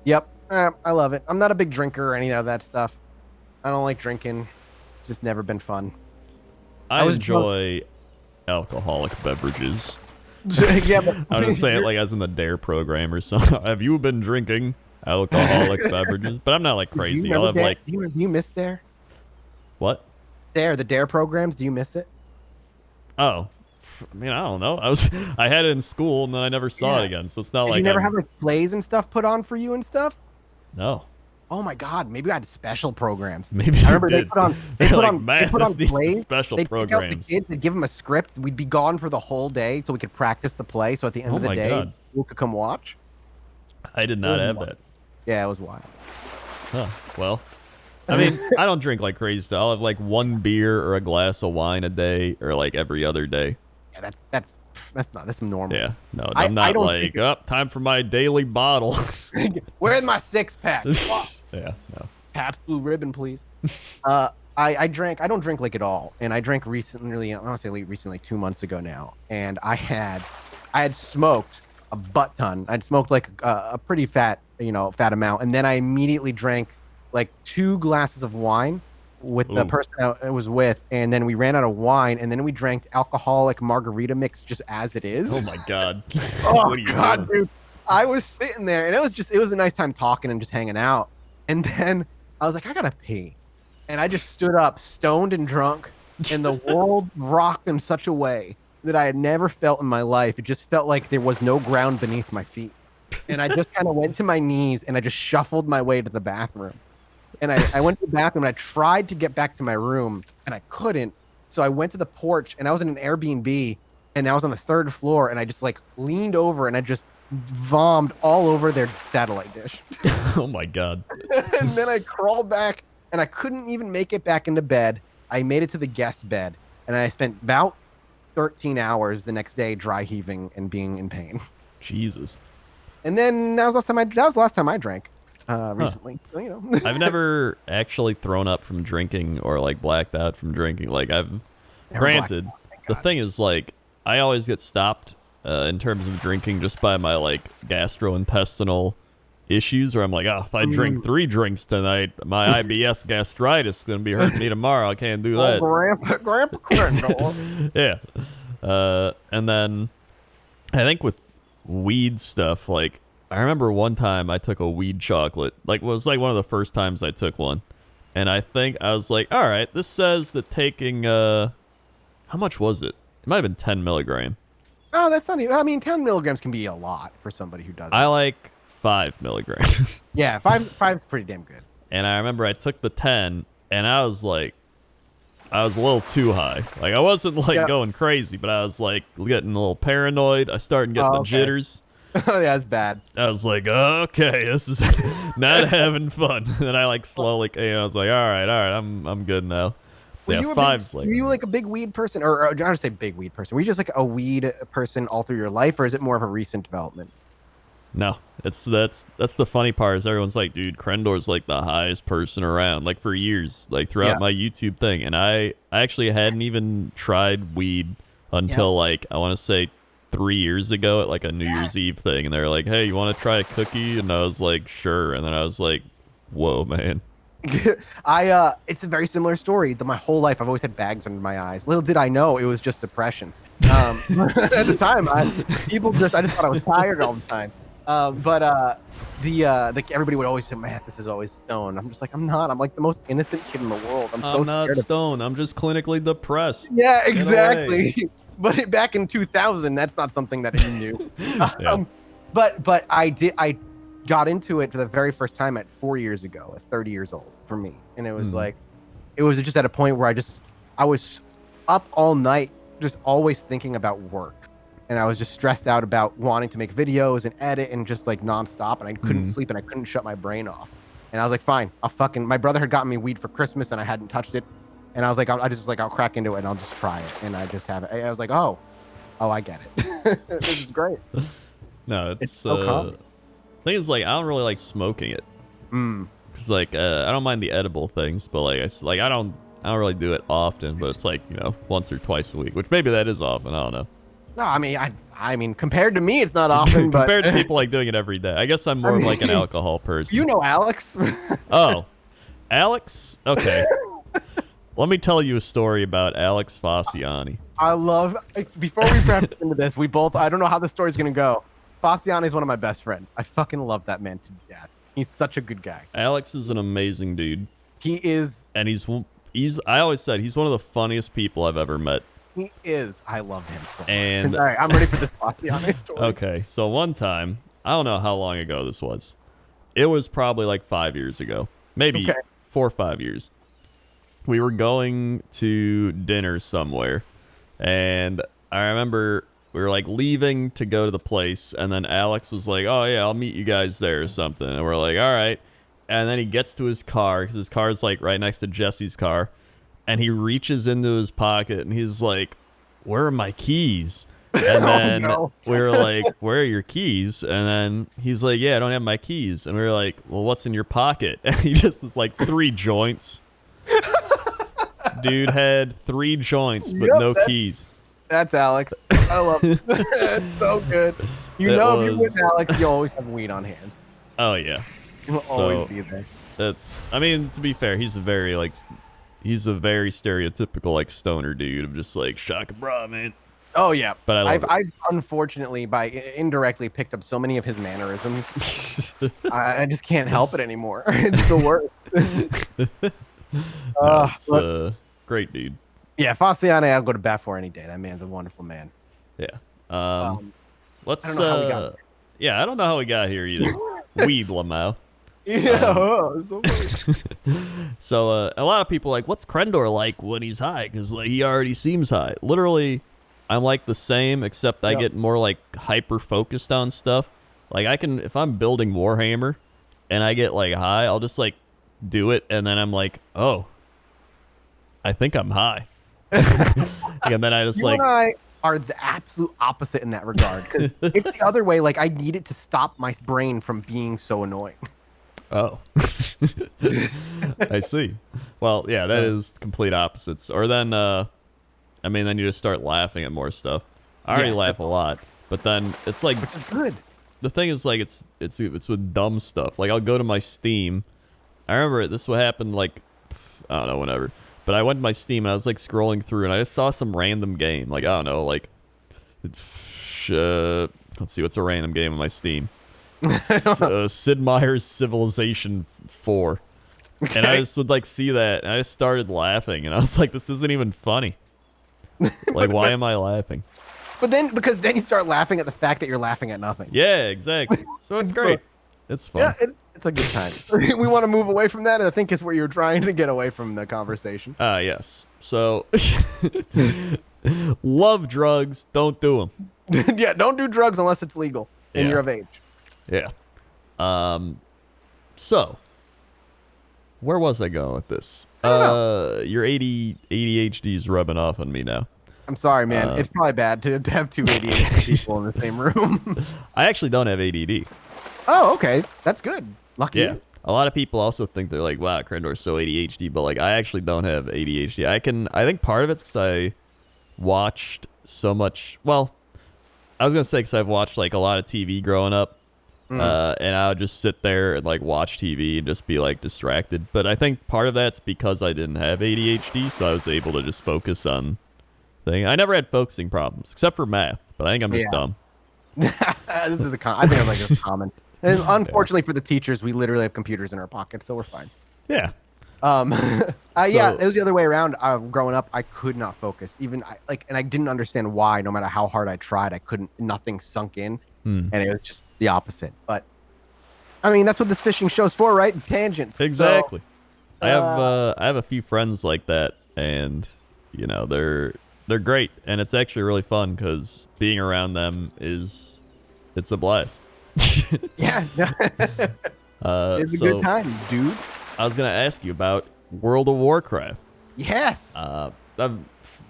Yep, I love it. I'm not a big drinker or any of that stuff. I don't like drinking. It's just never been fun. I enjoy alcoholic beverages. Yeah, but I would say it like as in the DARE program or something. Have you been drinking alcoholic beverages? But I'm not like crazy. I'll have DARE? Do you miss DARE? What? DARE, the DARE programs. Do you miss it? Oh, I mean, I don't know. I had it in school and then I never saw it again. So it's not like you never have like plays and stuff put on for you and stuff. No. Oh my God! Maybe I had special programs. Maybe I remember they put on plays. Special programs. The kids, they'd give them a script. We'd be gone for the whole day so we could practice the play. So at the end of the day, people could come watch. I did not have that. Yeah, it was wild. Huh. Well, I mean, I don't drink like crazy stuff. I'll have like one beer or a glass of wine a day, or like every other day. Yeah, that's normal. Yeah, no, I'm not like, time for my daily bottle. Where's my 6-pack? Yeah, no. Pabst Blue Ribbon, please. I don't drink like at all, and I drank recently. I want to say recently, 2 months ago now, and I had smoked a butt ton. I'd smoked like a pretty fat amount, and then I immediately drank like 2 glasses of wine with the person I was with, and then we ran out of wine, and then we drank alcoholic margarita mix just as it is. Oh my God! Oh what are you God, doing? Dude! I was sitting there, and it was a nice time talking and just hanging out. And then I was like, I gotta pee. And I just stood up, stoned and drunk, and the world rocked in such a way that I had never felt in my life. It just felt like there was no ground beneath my feet. And I just kind of went to my knees, and I just shuffled my way to the bathroom. And I went to the bathroom, and I tried to get back to my room, and I couldn't. So I went to the porch, and I was in an Airbnb, and I was on the 3rd floor, and I just like leaned over, and I just vommed all over their satellite dish. Oh my God. And then I crawled back, and I couldn't even make it back into bed. I made it to the guest bed, and I spent about 13 hours the next day dry heaving and being in pain. Jesus. And then that was the last time I drank recently. So, I've never actually thrown up from drinking or like blacked out from drinking. Like granted, the thing is like I always get stopped in terms of drinking just by my like gastrointestinal issues, or I'm like, if I drink 3 drinks tonight, my IBS gastritis is going to be hurting me tomorrow. I can't do that. Grandpa Crendor. Yeah. And then I think with weed stuff, like I remember one time I took a weed chocolate, like it was like one of the first times I took one, and I think I was like, all right, this says that taking how much was it? It might have been 10 milligram. Oh, that's not even. I mean, 10 milligrams can be a lot for somebody who does it. I like 5 milligrams. Yeah, five's pretty damn good. And I remember I took the 10, and I was like, I was a little too high. Like I wasn't like going crazy, but I was like getting a little paranoid. I started getting the jitters. Yeah, that's bad. I was like, okay, this is not having fun. And I like slowly, I was like, all right, I'm good now. Were you like a big weed person, or I don't say big weed person? Were you just like a weed person all through your life, or is it more of a recent development? No, that's the funny part is everyone's like, dude, Crendor's like the highest person around, like for years, like throughout my YouTube thing, and I actually hadn't even tried weed until like I want to say 3 years ago at like a New Year's Eve thing, and they were like, hey, you want to try a cookie? And I was like, sure. And then I was like, whoa, man. It's a very similar story. My whole life I've always had bags under my eyes. Little did I know it was just depression. At the time, I just thought I was tired all the time. Everybody would always say, man, this is always stoned. I'm just like, I'm not. I'm like the most innocent kid in the world. I'm so not scared stoned. I'm just clinically depressed. Yeah, exactly. But back in 2000, that's not something that you knew. But I got into it for the very first time at 4 years ago, at 30 years old for me. And it was like, it was just at a point where I was up all night, just always thinking about work. And I was just stressed out about wanting to make videos and edit and just like nonstop. And I couldn't sleep and I couldn't shut my brain off. And I was like, fine, my brother had gotten me weed for Christmas and I hadn't touched it. And I was like, I'll crack into it and I'll just try it. And I just have it. I was like, oh, I get it. This is great. No, it's so common. The thing is, like, I don't really like smoking it. Cause like, I don't mind the edible things, but like, I don't really do it often. But it's like, once or twice a week, which maybe that is often. I don't know. No, I mean, compared to me, it's not often. But compared to people like doing it every day, I guess I'm more of like an alcohol person. You know, Alex. Oh, Alex. Okay. Let me tell you a story about Alex Faciane. Before we prep into this, I don't know how the story's going to go. Faciane is one of my best friends. I fucking love that man to death. He's such a good guy. Alex is an amazing dude. He is. And I always said, he's one of the funniest people I've ever met. He is. I love him so much. And all right, I'm ready for this Faciane story. Okay, so one time, I don't know how long ago this was. It was probably like 5 years ago. Maybe 4 or 5 years. We were going to dinner somewhere, and I remember we were like leaving to go to the place, and then Alex was like, oh yeah, I'll meet you guys there or something. And we're like, all right. And then he gets to his car, because his car is like right next to Jesse's car, and he reaches into his pocket and he's like, where are my keys? And then we were like, where are your keys? And then he's like, yeah, I don't have my keys. And we were like, well, what's in your pocket? And he just was like 3 joints. Dude had 3 joints but no keys. That's Alex. I love it. It's so good. If you're with Alex, you always have weed on hand. Oh yeah, He'll always be there. I mean, to be fair, he's a very stereotypical like stoner dude of just like shaka bra, man. Oh yeah, but I've unfortunately indirectly picked up so many of his mannerisms. I just can't help it anymore. It's the worst. Great dude. Yeah, Faciane, I'll go to bat for any day. That man's a wonderful man. Yeah. Let's. I don't know how we got here. Yeah, I don't know how we got here either. Weed, Lamau. Yeah. So a lot of people are like, what's Crendor like when he's high? Because like he already seems high. Literally, I'm like the same, except I get more like hyper focused on stuff. Like if I'm building Warhammer, and I get like high, I'll just like do it, and then I'm like, oh, I think I'm high. And then I just and I are the absolute opposite in that regard. Because it's the other way. Like I need it to stop my brain from being so annoying. Oh, I see. Well, yeah, that is complete opposites. Or then, then you just start laughing at more stuff. I already laugh a lot, but then it's like, which is good. The thing is, like, it's with dumb stuff. Like I'll go to my Steam. I remember this would happen like, I don't know, whenever. But I went to my Steam and I was like scrolling through and I just saw some random game. Like, I don't know, like, let's see, what's a random game on my Steam? Sid Meier's Civilization 4. Okay. And I just would like see that and I just started laughing and I was like, this isn't even funny. Like, why am I laughing? But because then you start laughing at the fact that you're laughing at nothing. Yeah, exactly. So it's great. It's fun. Yeah, it's a good time. We want to move away from that, and I think it's where you're trying to get away from the conversation. Yes. So, love drugs, don't do them. Yeah, don't do drugs unless it's legal and you're of age. Yeah. So, where was I going with this? Your ADHD is rubbing off on me now. I'm sorry, man. It's probably bad to have two ADHD people in the same room. I actually don't have ADD. Oh, okay. That's good. Lucky you. A lot of people also think they're like, wow, Crendor's so ADHD, but like I actually don't have ADHD. I think part of it's because I watched so much. Well, I was gonna say because I've watched like a lot of TV growing up, and I would just sit there and like watch TV and just be like distracted. But I think part of that's because I didn't have ADHD, so I was able to just focus on thing. I never had focusing problems except for math, but I think I'm just dumb. This is I think like it's common. And unfortunately for the teachers, we literally have computers in our pockets, so we're fine. Yeah. Yeah, it was the other way around. Growing up, I could not focus. Even and I didn't understand why. No matter how hard I tried, I couldn't. Nothing sunk in, and it was just the opposite. But I mean, that's what this fishing show's for, right? Tangents. Exactly. So, I have a few friends like that, and you know they're great, and it's actually really fun because being around them it's a blast. Yeah. It's a good time, dude. I was gonna ask you about World of Warcraft. Yes.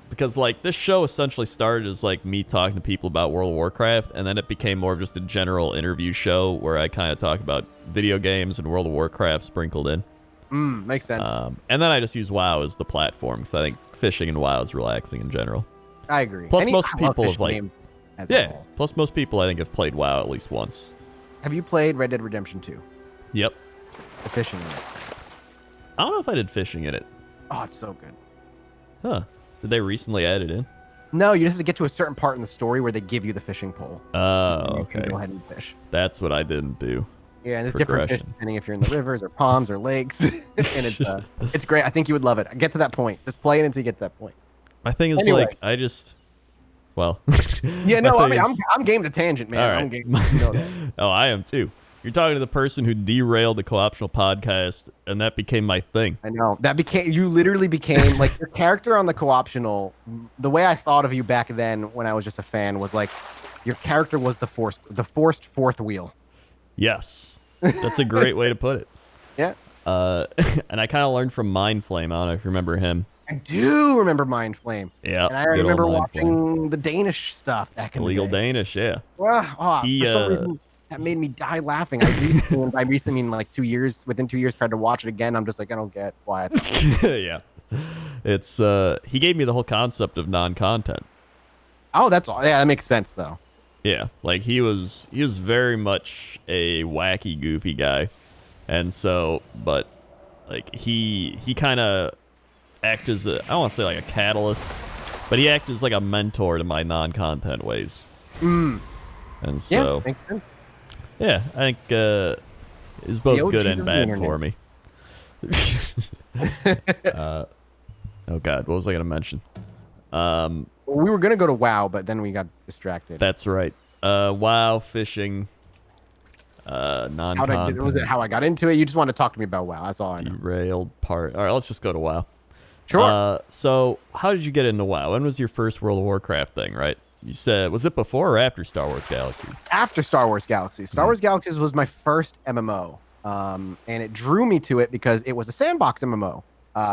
Because like this show essentially started as like me talking to people about World of Warcraft, and then it became more of just a general interview show where I kind of talk about video games and World of Warcraft sprinkled in. Makes sense. And then I just use WoW as the platform because I think fishing and WoW is relaxing in general. I agree. Plus, most people have like games as a whole. Plus, most people I think have played WoW at least once. Have you played Red Dead Redemption 2? Yep. The fishing in it. I don't know if I did fishing in it. Oh, it's so good. Huh. Did they recently add it in? No, you just have to get to a certain part in the story where they give you the fishing pole. Oh, okay. You can go ahead and fish. That's what I didn't do. Yeah, and there's different fish depending if you're in the rivers or ponds or lakes. And it's great. I think you would love it. Get to that point. Just play it until you get to that point. My thing is like I just yeah, no, I mean I'm game to tangent, man. All right. I'm game. You know that. Oh, I am too. You're talking to the person who derailed the co-optional podcast, and that became my thing. I know. You literally became like your character on the co-optional. The way I thought of you back then when I was just a fan was like your character was the forced fourth wheel. Yes. That's a great way to put it. Yeah. And I kind of learned from Mindflame. I don't know if you remember him. I do remember Mindflame. Yeah. And I remember watching the Danish stuff back in the day. Illegal Danish, yeah. For some reason, that made me die laughing. I recently, like 2 years, within 2 years, tried to watch it again. I'm just like, I don't get why. Yeah. It's, he gave me the whole concept of non-content. Oh, that's all. Yeah, that makes sense, though. Yeah. Like, he was very much a wacky, goofy guy. And so, but, like, he kind of acted as I don't want to say like a catalyst, but he acted as like a mentor to my non-content ways. And so, yeah, makes sense. Yeah, I think it's both good and bad for me. Oh God, what was I gonna mention? We were gonna go to WoW, but then we got distracted. That's right. WoW, fishing, non-content. Was it how I got into it? You just want to talk to me about WoW. That's all I know. Derailed part. All right, let's just go to WoW. Sure. So how did you get into WoW? When was your first World of Warcraft thing, right? You said, was it before or after Star Wars Galaxies? After Star Wars Galaxies. Star Wars Galaxies was my first MMO. And it drew me to it because it was a sandbox MMO.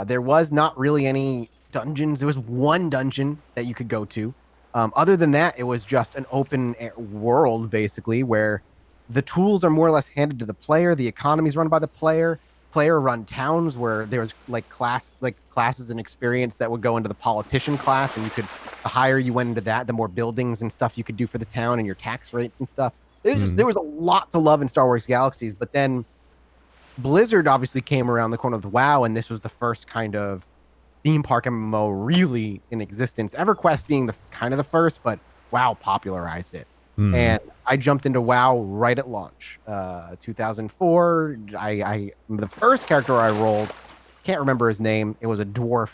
There was not really any dungeons. There was one dungeon that you could go to. Other than that, it was just an open world, basically, where the tools are more or less handed to the player. The economy is run by the player. Player-run towns where there was classes and experience that would go into the politician class, and the higher you went into that, the more buildings and stuff you could do for the town and your tax rates and stuff. There was a lot to love in Star Wars Galaxies, but then Blizzard obviously came around the corner with WoW, and this was the first kind of theme park MMO really in existence. EverQuest being the kind of the first, but WoW popularized it. And I jumped into WoW right at launch, 2004. The first character I rolled, can't remember his name. It was a dwarf,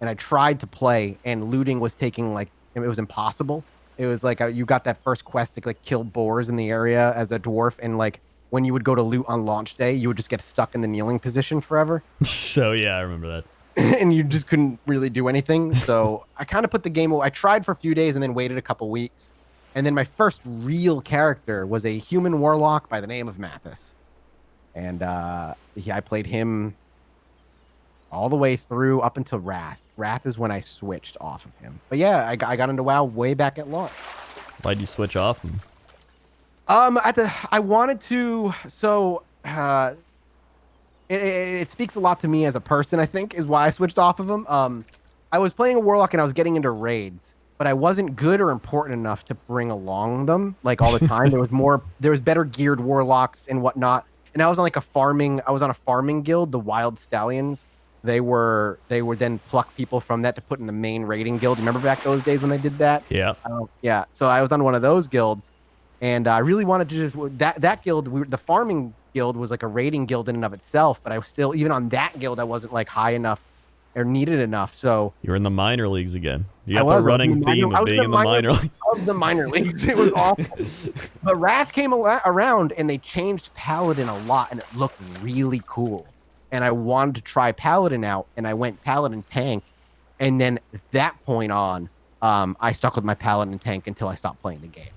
and I tried to play, and looting was taking like it was impossible. It was like you got that first quest to like kill boars in the area as a dwarf, and like when you would go to loot on launch day, you would just get stuck in the kneeling position forever. So yeah, I remember that. And you just couldn't really do anything. So I kind of put the game away. I tried for a few days and then waited a couple weeks. And then my first real character was a human warlock by the name of Mathis. And I played him all the way through up until Wrath. Wrath is when I switched off of him. But yeah, I got into WoW way back at launch. Why'd you switch off him? I wanted to. So it speaks a lot to me as a person, I think, is why I switched off of him. I was playing a warlock and I was getting into raids, but I wasn't good or important enough to bring along them like all the time. There was better geared warlocks and whatnot. And I was on a farming guild, the Wild Stallions. They would then pluck people from that to put in the main raiding guild. Remember back those days when they did that? Yeah. Yeah. So I was on one of those guilds, and I really wanted to just that guild. The farming guild was like a raiding guild in and of itself, but I was still, even on that guild, I wasn't like high enough or needed enough. So you're in the minor leagues again. You got the running theme of being in the minor leagues. Of the minor leagues. It was awful. But Wrath came around and they changed Paladin a lot, and it looked really cool. And I wanted to try Paladin out, and I went Paladin tank. And then at that point on, I stuck with my Paladin tank until I stopped playing the game.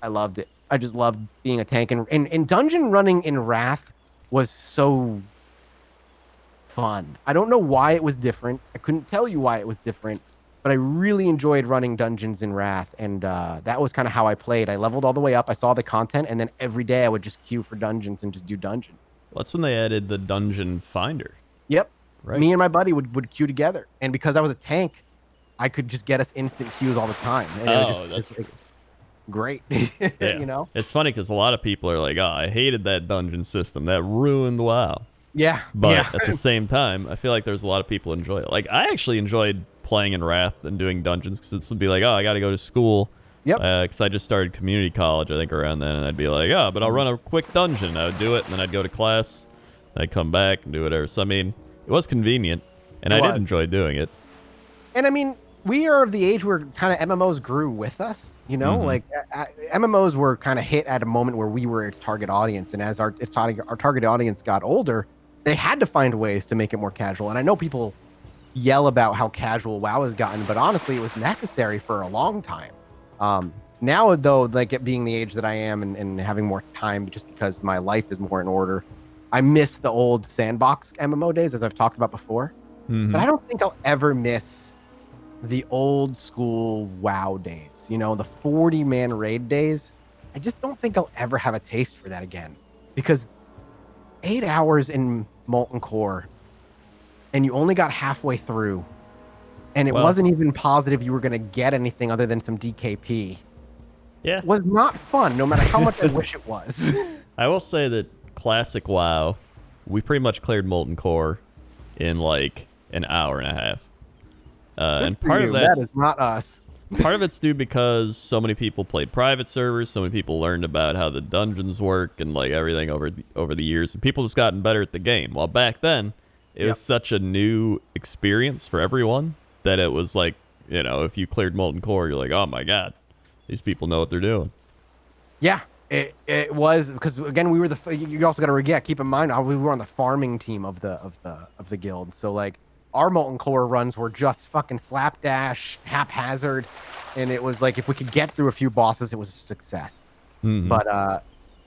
I loved it. I just loved being a tank. And dungeon running in Wrath was so fun. I don't know why it was different. I couldn't tell you why it was different, but I really enjoyed running dungeons in Wrath. And that was kind of how I played. I leveled all the way up. I saw the content, and then every day I would just queue for dungeons and just do dungeon. Well, that's when they added the dungeon finder. Yep. Right. Me and my buddy would queue together. And because I was a tank, I could just get us instant queues all the time. And that's like, great. Yeah. You know? It's funny because a lot of people are like, oh, I hated that dungeon system. That ruined WoW. Yeah. But at the same time, I feel like there's a lot of people enjoy it. Like, I actually enjoyed playing in Wrath and doing dungeons because it would be like, oh, I got to go to school. Yep. Because I just started community college, I think, around then, and I'd be like, oh, but I'll run a quick dungeon. I would do it, and then I'd go to class, and I'd come back and do whatever. So, I mean, it was convenient, and I did enjoy doing it. And, I mean, we are of the age where kind of MMOs grew with us, you know? Mm-hmm. Like, MMOs were kind of hit at a moment where we were its target audience, and as our target audience got older, they had to find ways to make it more casual. And I know people yell about how casual WoW has gotten, but honestly, it was necessary for a long time. Now, though, like it being the age that I am and having more time just because my life is more in order, I miss the old sandbox MMO days, as I've talked about before. Mm-hmm. But I don't think I'll ever miss the old school WoW days, you know, the 40-man raid days. I just don't think I'll ever have a taste for that again, because 8 hours in Molten Core and you only got halfway through, and it wasn't even positive you were going to get anything other than some DKP. Yeah. Was not fun, no matter how much I wish it was. I will say that classic WoW, we pretty much cleared Molten Core in like an hour and a half. And part of that is not us. Part of it's due because so many people played private servers, so many people learned about how the dungeons work and like everything over the years, and people just gotten better at the game. While back then, it was such a new experience for everyone that it was like, you know, if you cleared Molten Core, you're like, oh my god, these people know what they're doing. Yeah, it was, because again, we were you also got to keep in mind we were on the farming team of the guild, so like our Molten Core runs were just fucking slapdash, haphazard, and it was like if we could get through a few bosses, it was a success. Mm-hmm. But I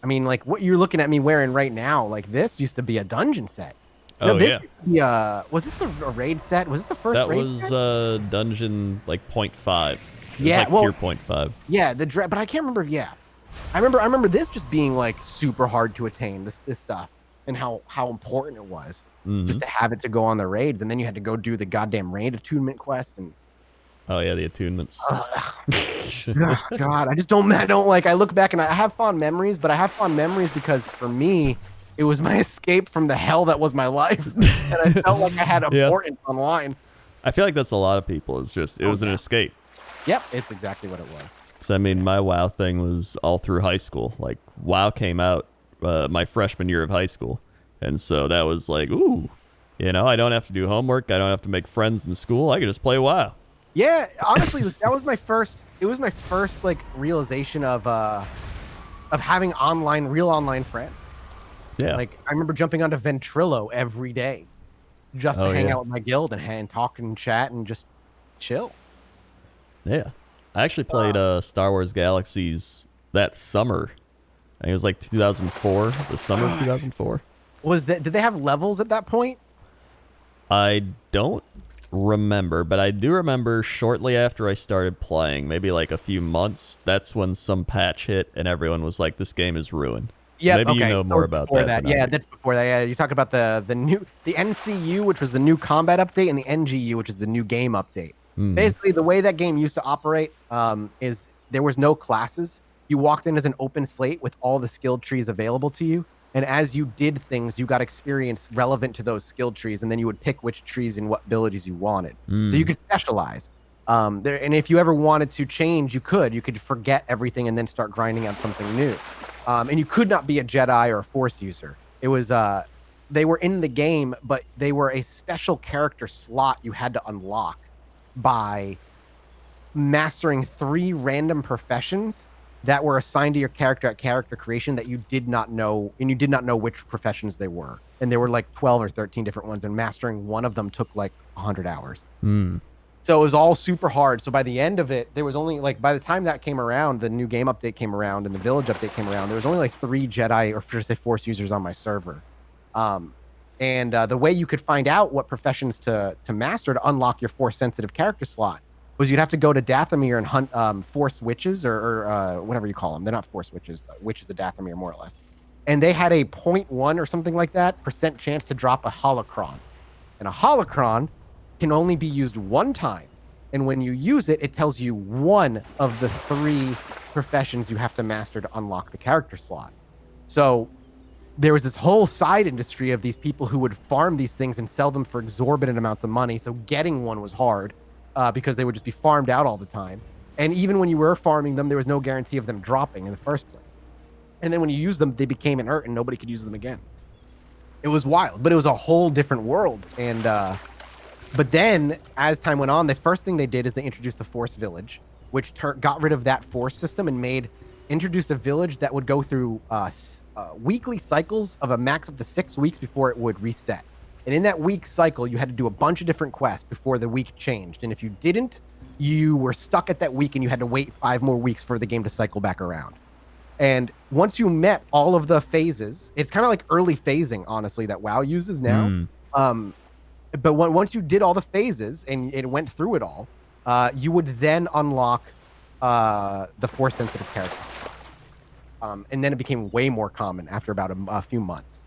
mean, like what you're looking at me wearing right now, like this used to be a dungeon set. Oh, this was this a raid set? Was this the first raid set? That was dungeon like 0.5. Yeah, like tier 0.5. Yeah, but I can't remember. Yeah, I remember this just being like super hard to attain, this stuff, and how important it was just to have it to go on the raids, and then you had to go do the goddamn raid attunement quests and. Oh yeah, the attunements. God, I don't like. I look back and I have fond memories, but I have fond memories because for me, It was my escape from the hell that was my life, and I felt like I had importance online. I feel like that's a lot of people. It's just it was an escape. Yep, it's exactly what it was. So I mean, my WoW thing was all through high school. Like WoW came out my freshman year of high school, and so that was like, ooh, I don't have to do homework. I don't have to make friends in school. I can just play WoW. Yeah, honestly, that was my first. It was my first like realization of having real online friends. Yeah. Like I remember jumping onto Ventrilo every day, just to hang out with my guild and talk and chat and just chill. Yeah, I actually played Star Wars Galaxies that summer. I think it was like 2004, the summer of 2004. Did they have levels at that point? I don't remember, but I do remember shortly after I started playing, maybe like a few months, that's when some patch hit and everyone was like, this game is ruined. Yeah, maybe you know more about that. Yeah, that's before that. Yeah, you talk about the NCU, which was the new combat update, and the NGU, which is the new game update. Basically, the way that game used to operate is there was no classes. You walked in as an open slate with all the skill trees available to you, and as you did things, you got experience relevant to those skill trees, and then you would pick which trees and what abilities you wanted. So you could specialize. And if you ever wanted to change, you could forget everything and then start grinding out something new. And you could not be a Jedi or a Force user. It was they were in the game, but they were a special character slot you had to unlock by mastering 3 random professions that were assigned to your character at character creation that you did not know, and you did not know which professions they were. And there were like 12 or 13 different ones, and mastering one of them took like 100 hours. So it was all super hard. So by the end of it, there was only like, by the time that came around, the new game update came around and the village update came around, there was only like 3 Jedi or should I say Force users on my server. And the way you could find out what professions to master to unlock your Force sensitive character slot was you'd have to go to Dathomir and hunt Force witches or whatever you call them. They're not Force witches, but witches of Dathomir more or less. And they had a 0.1 or something like that % chance to drop a holocron. And a holocron can only be used one time. And when you use it, it tells you one of the 3 professions you have to master to unlock the character slot. So there was this whole side industry of these people who would farm these things and sell them for exorbitant amounts of money. So getting one was hard because they would just be farmed out all the time. And even when you were farming them, there was no guarantee of them dropping in the first place. And then when you use them, they became inert and nobody could use them again. It was wild, but it was a whole different world. And but then as time went on, the first thing they did is they introduced the Force Village, which got rid of that Force system and introduced a village that would go through weekly cycles of a max up to 6 weeks before it would reset. And in that week cycle, you had to do a bunch of different quests before the week changed. And if you didn't, you were stuck at that week and you had to wait 5 more weeks for the game to cycle back around. And once you met all of the phases, it's kind of like early phasing, honestly, that WoW uses now. But once you did all the phases and it went through it all, you would then unlock the Force sensitive characters. And then it became way more common after about a few months.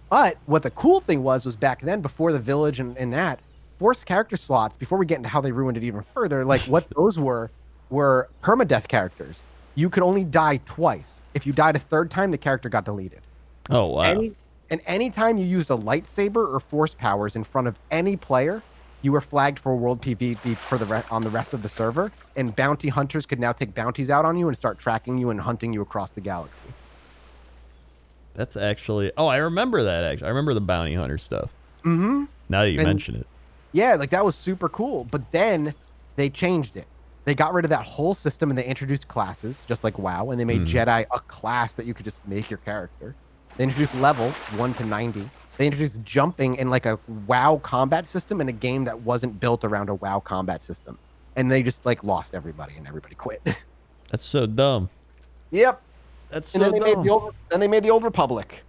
But what the cool thing was back then, before the village and that, Force character slots, before we get into how they ruined it even further, like what those were permadeath characters. You could only die twice. If you died a third time, the character got deleted. Oh, wow. And anytime you used a lightsaber or force powers in front of any player, you were flagged for world PvP on the rest of the server, and bounty hunters could now take bounties out on you and start tracking you and hunting you across the galaxy. That's actually... Oh, I remember that, actually. I remember the bounty hunter stuff. Mm-hmm. Now that you mention it. Yeah, like that was super cool. But then they changed it. They got rid of that whole system and they introduced classes, just like WoW, and they made Jedi a class that you could just make your character. They introduced levels, 1 to 90. They introduced jumping in like a WoW combat system in a game that wasn't built around a WoW combat system. And they just like lost everybody and everybody quit. That's so dumb. Yep. That's so dumb. Then they made the Old Republic.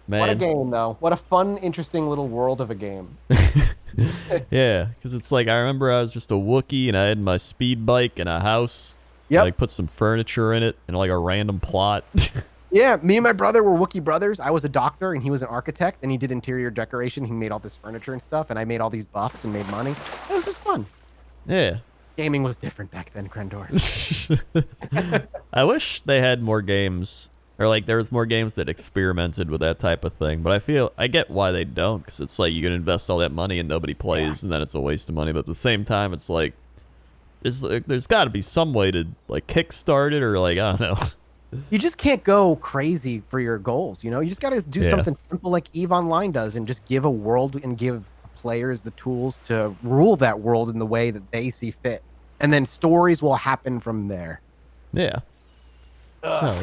Man. What a game, though. What a fun, interesting little world of a game. Yeah, because it's like, I remember I was just a Wookiee and I had my speed bike and a house. Yep. And, like, put some furniture in it and like a random plot. Yeah, me and my brother were Wookiee brothers. I was a doctor and he was an architect and he did interior decoration. He made all this furniture and stuff and I made all these buffs and made money. It was just fun. Yeah. Gaming was different back then, Crendor. I wish they had more games Or like there's more games that experimented with that type of thing, but I get why they don't, because it's like you can invest all that money and nobody plays, and then it's a waste of money. But at the same time, it's like there's got to be some way to like kickstart it, or like I don't know. You just can't go crazy for your goals, you know? You just got to do something simple like EVE Online does, and just give a world and give players the tools to rule that world in the way that they see fit. And then stories will happen from there. Yeah. No,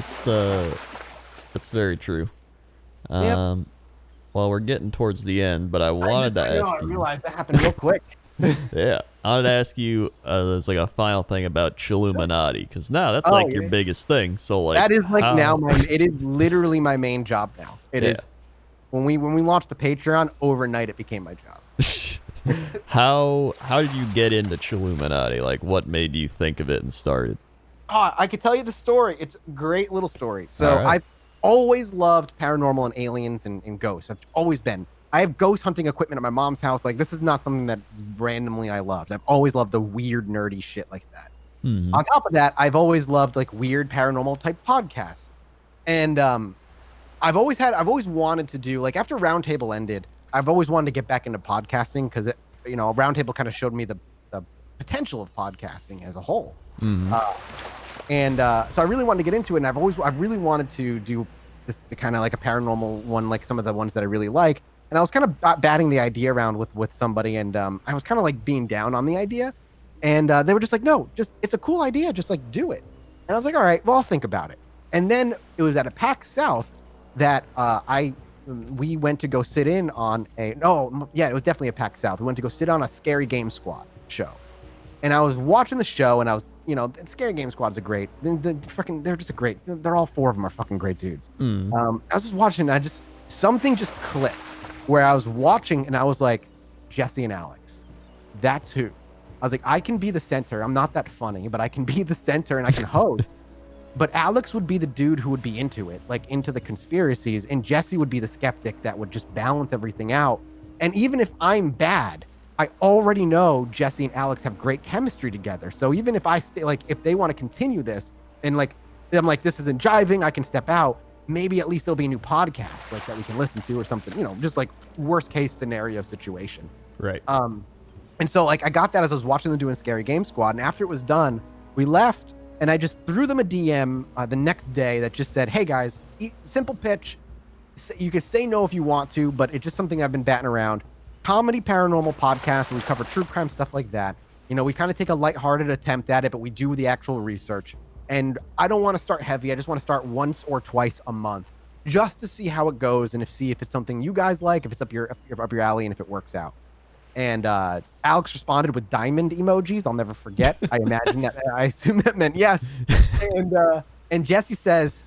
it's very true. Yep. Well, we're getting towards the end, but I wanted to ask you. I realized that happened real quick. Yeah, I wanted to ask you. There's like a final thing about Chilluminati, because now that's like your biggest thing. So like that is like now it is literally my main job now. It is when we launched the Patreon overnight, it became my job. How did you get into Chilluminati? Like, what made you think of it and start it? I could tell you the story. It's a great little story. So I've always loved paranormal and aliens and ghosts. I've always been. I have ghost hunting equipment at my mom's house. Like, this is not something that's randomly I loved. I've always loved the weird, nerdy shit like that. Mm-hmm. On top of that, I've always loved like weird paranormal type podcasts. And I've always wanted to do, like, after Roundtable ended, I've always wanted to get back into podcasting, because Roundtable kind of showed me the potential of podcasting as a whole. Mm-hmm. So I really wanted to get into it, and I've really wanted to do the kind of like a paranormal one, like some of the ones that I really like. And I was kind of batting the idea around with somebody, and I was kind of like being down on the idea, and they were just like, no, it's a cool idea, just like do it. And I was like, all right, well, I'll think about it. And then it was at a PAX South that we went to go sit in on it was definitely a PAX South. We went to go sit on a Scary Game Squad show. And I was watching the show, and I was, Scary Game Squads are great. They're just they're all four of them are fucking great dudes. I was just watching, and something just clicked where I was watching, and I was like, Jesse and Alex, that's who. I was like, I can be the center. I'm not that funny, but I can be the center and I can host. But Alex would be the dude who would be into it, like into the conspiracies, and Jesse would be the skeptic that would just balance everything out. And even if I'm bad, I already know Jesse and Alex have great chemistry together. So even if I stay, like, if they want to continue this, and like, I'm like, this isn't jiving, I can step out. Maybe at least there'll be a new podcast like that we can listen to or something, just like worst case scenario situation. Right. And so like I got that as I was watching them doing Scary Game Squad. And after it was done, we left, and I just threw them a DM the next day that just said, hey guys, simple pitch. You can say no if you want to, but it's just something I've been batting around. Comedy paranormal podcast where we cover true crime stuff like that. We kind of take a lighthearted attempt at it, but we do the actual research. And I don't want to start heavy. I just want to start once or twice a month, just to see how it goes and see if it's something you guys like, if it's up your alley, and if it works out. And Alex responded with diamond emojis. I'll never forget. I assume that meant yes. And Jesse says,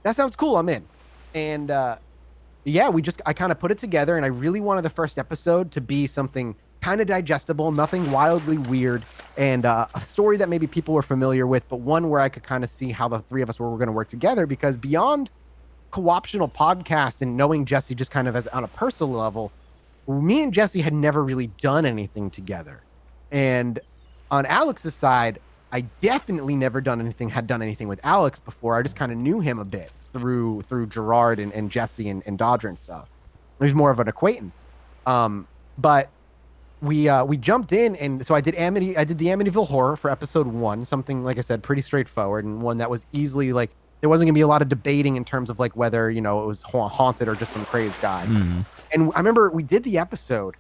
that sounds cool. I'm in. And I kind of put it together, and I really wanted the first episode to be something kind of digestible, nothing wildly weird, and a story that maybe people were familiar with, but one where I could kind of see how the three of us were going to work together, because beyond co-optional podcast and knowing Jesse just kind of as on a personal level, me and Jesse had never really done anything together. And on Alex's side, I definitely never had done anything with Alex before. I just kind of knew him a bit through Jirard and Jesse and Dodger and stuff. He was more of an acquaintance. But we jumped in, and so I did the Amityville Horror for episode 1, something, like I said, pretty straightforward, and one that was easily, like, there wasn't gonna be a lot of debating in terms of like whether it was haunted or just some crazed guy. Mm-hmm. And I remember we did the episode,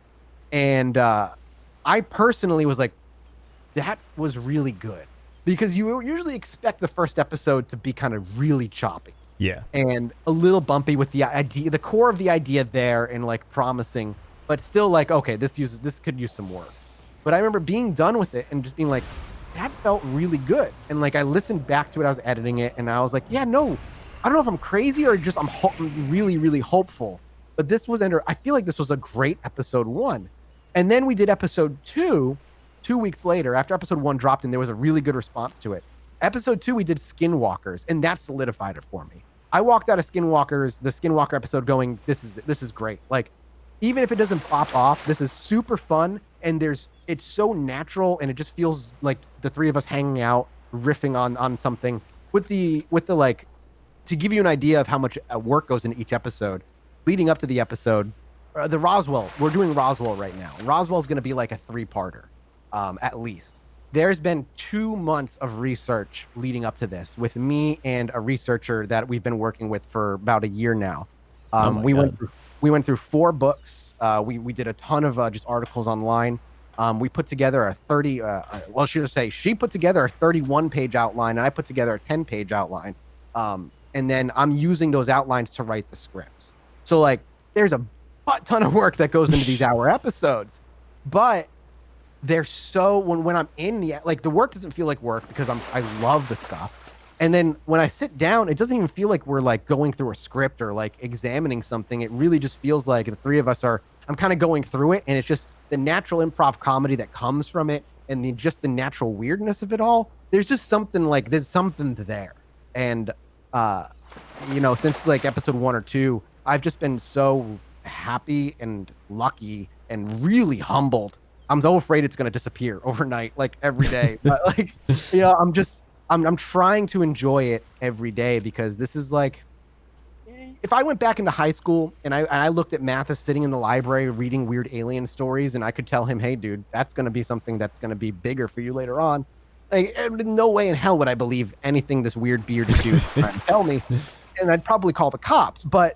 and I personally was like, that was really good, because you usually expect the first episode to be kind of really choppy, and a little bumpy with the idea, the core of the idea there, and like promising, but still like, okay, this could use some work. But I remember being done with it and just being like, that felt really good. And like I listened back to it, I was editing it, and I was like, yeah, no, I don't know if I'm crazy or just I'm really, really hopeful. But I feel like this was a great episode 1. And then we did episode 2 2 weeks later, after episode 1 dropped, and there was a really good response to it. Episode 2, we did Skinwalkers, and that solidified it for me. I walked out of the Skinwalker episode going, this is great. Like, even if it doesn't pop off, this is super fun, and it's so natural, and it just feels like the three of us hanging out, riffing on something with the like to give you an idea of how much work goes into each episode, leading up to the episode, the Roswell, we're doing Roswell right now. Roswell is going to be like a 3-parter, at least. There's been 2 months of research leading up to this with me and a researcher that we've been working with for about a year now. We went through 4 books. We did a ton of just articles online. We put together a 30, she put together a 31-page outline, and I put together a 10-page outline. And then I'm using those outlines to write the scripts. So like, there's a butt ton of work that goes into these hour episodes, but they're so, when I'm in the work doesn't feel like work because I love the stuff. And then when I sit down, it doesn't even feel like we're like going through a script or like examining something. It really just feels like the 3 of us I'm kind of going through it, and it's just the natural improv comedy that comes from it, and the natural weirdness of it all. There's just something like, there's something there. And, since like episode 1 or 2, I've just been so happy and lucky and really humbled. I'm so afraid it's going to disappear overnight, like every day. But like, I'm trying to enjoy it every day, because this is like, if I went back into high school and I looked at Mathis sitting in the library reading weird alien stories, and I could tell him, hey, dude, that's going to be something that's going to be bigger for you later on. Like, no way in hell would I believe anything this weird bearded dude is trying to tell me, and I'd probably call the cops. But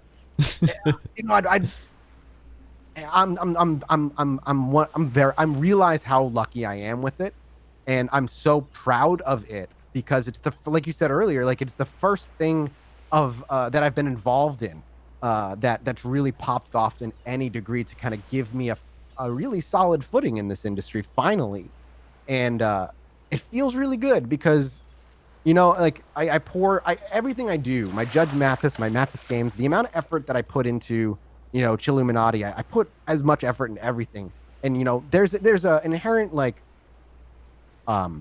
I'm realize how lucky I am with it, and I'm so proud of it, because it's like you said earlier, like it's the first thing of that I've been involved in that's really popped off in any degree to kind of give me a really solid footing in this industry finally. And it feels really good, because like I pour everything I do, my Judge Mathis, my Mathas games, the amount of effort that I put into Chilluminati, I put as much effort in everything. And there's a inherent like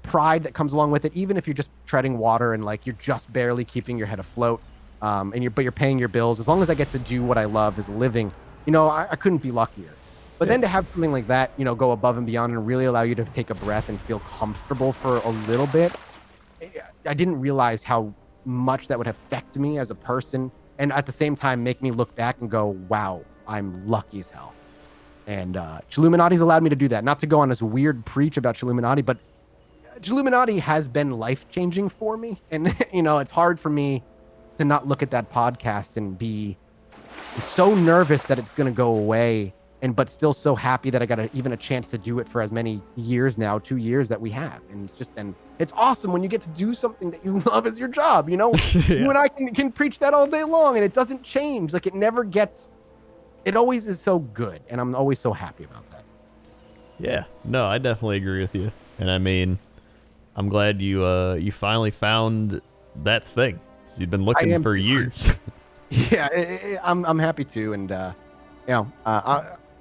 pride that comes along with it, even if you're just treading water and like you're just barely keeping your head afloat, but you're paying your bills. As long as I get to do what I love as a living, I couldn't be luckier. But then to have something like that, go above and beyond and really allow you to take a breath and feel comfortable for a little bit, I didn't realize how much that would affect me as a person, and at the same time make me look back and go, wow, I'm lucky as hell. And Chilluminati's allowed me to do that. Not to go on this weird preach about Chilluminati, but Chilluminati has been life-changing for me. And, it's hard for me to not look at that podcast and be so nervous that it's going to go away, but still so happy that I got even a chance to do it for as many years now, 2 years that we have. And it's just been, it's awesome when you get to do something that you love as your job, Yeah. You and I can preach that all day long, and it doesn't change. Like, it never gets, it always is so good. And I'm always so happy about that. Yeah, no, I definitely agree with you. And I mean, I'm glad you finally found that thing. You've been looking for years. Yeah, I'm happy to. And,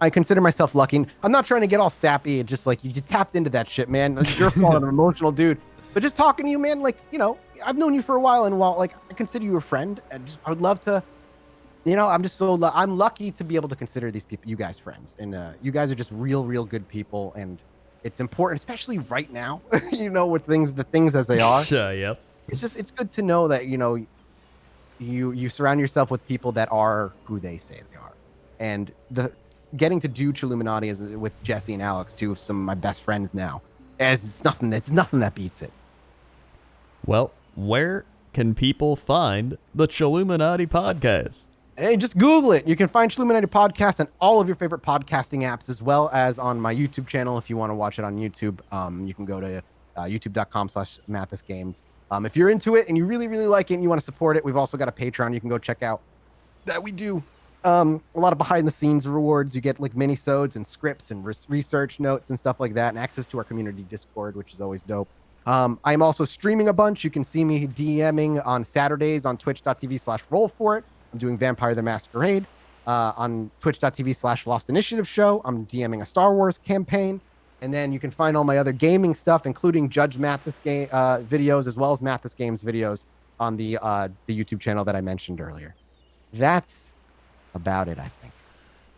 I consider myself lucky. I'm not trying to get all sappy. It's just like, you tapped into that shit, man. You're an emotional dude. But just talking to you, man, like, I've known you for a while, and while like I consider you a friend, I would love to, I'm just so I'm lucky to be able to consider these people, you guys, friends. And you guys are just real good people, and it's important, especially right now, with the things as they are. Yep. It's good to know that, you surround yourself with people that are who they say they are. And getting to do Chilluminati is with Jesse and Alex, two of some of my best friends now. It's nothing that beats it. Well, where can people find the Chilluminati Podcast? Hey, just Google it. You can find Chilluminati Podcast on all of your favorite podcasting apps, as well as on my YouTube channel. If you want to watch it on YouTube, you can go to youtube.com/MathasGames. If you're into it and you really like it and you want to support it, we've also got a Patreon you can go check out that we do a lot of behind the scenes rewards. You get like mini-sodes and scripts and research notes and stuff like that, and access to our community Discord, which is always dope. I'm also streaming a bunch. You can see me DMing on Saturdays on twitch.tv/rollforit. I'm doing Vampire the Masquerade. On twitch.tv/Lost Initiative Show, I'm DMing a Star Wars campaign. And then you can find all my other gaming stuff, including Judge Mathis videos, as well as MathasGames videos on the YouTube channel that I mentioned earlier. That's about it, I think.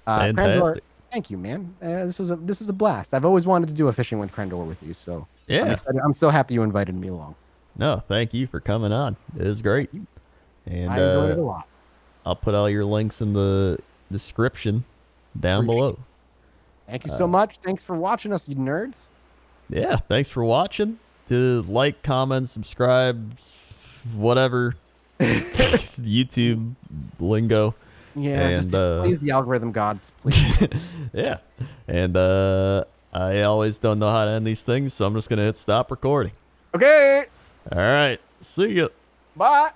Fantastic. Crendor, thank you, man. This is a blast. I've always wanted to do a fishing with Crendor with you, so yeah, I'm excited. I'm so happy you invited me along. No, thank you for coming on. It was great. And I enjoyed it a lot. I'll put all your links in the description down below. Thank you so much. Thanks for watching us, you nerds. Yeah, thanks for watching. To like, comment, subscribe, whatever. YouTube lingo. Yeah, and, just please the algorithm gods, please. Yeah. And I always don't know how to end these things, so I'm just going to hit stop recording. Okay. All right. See ya. Bye.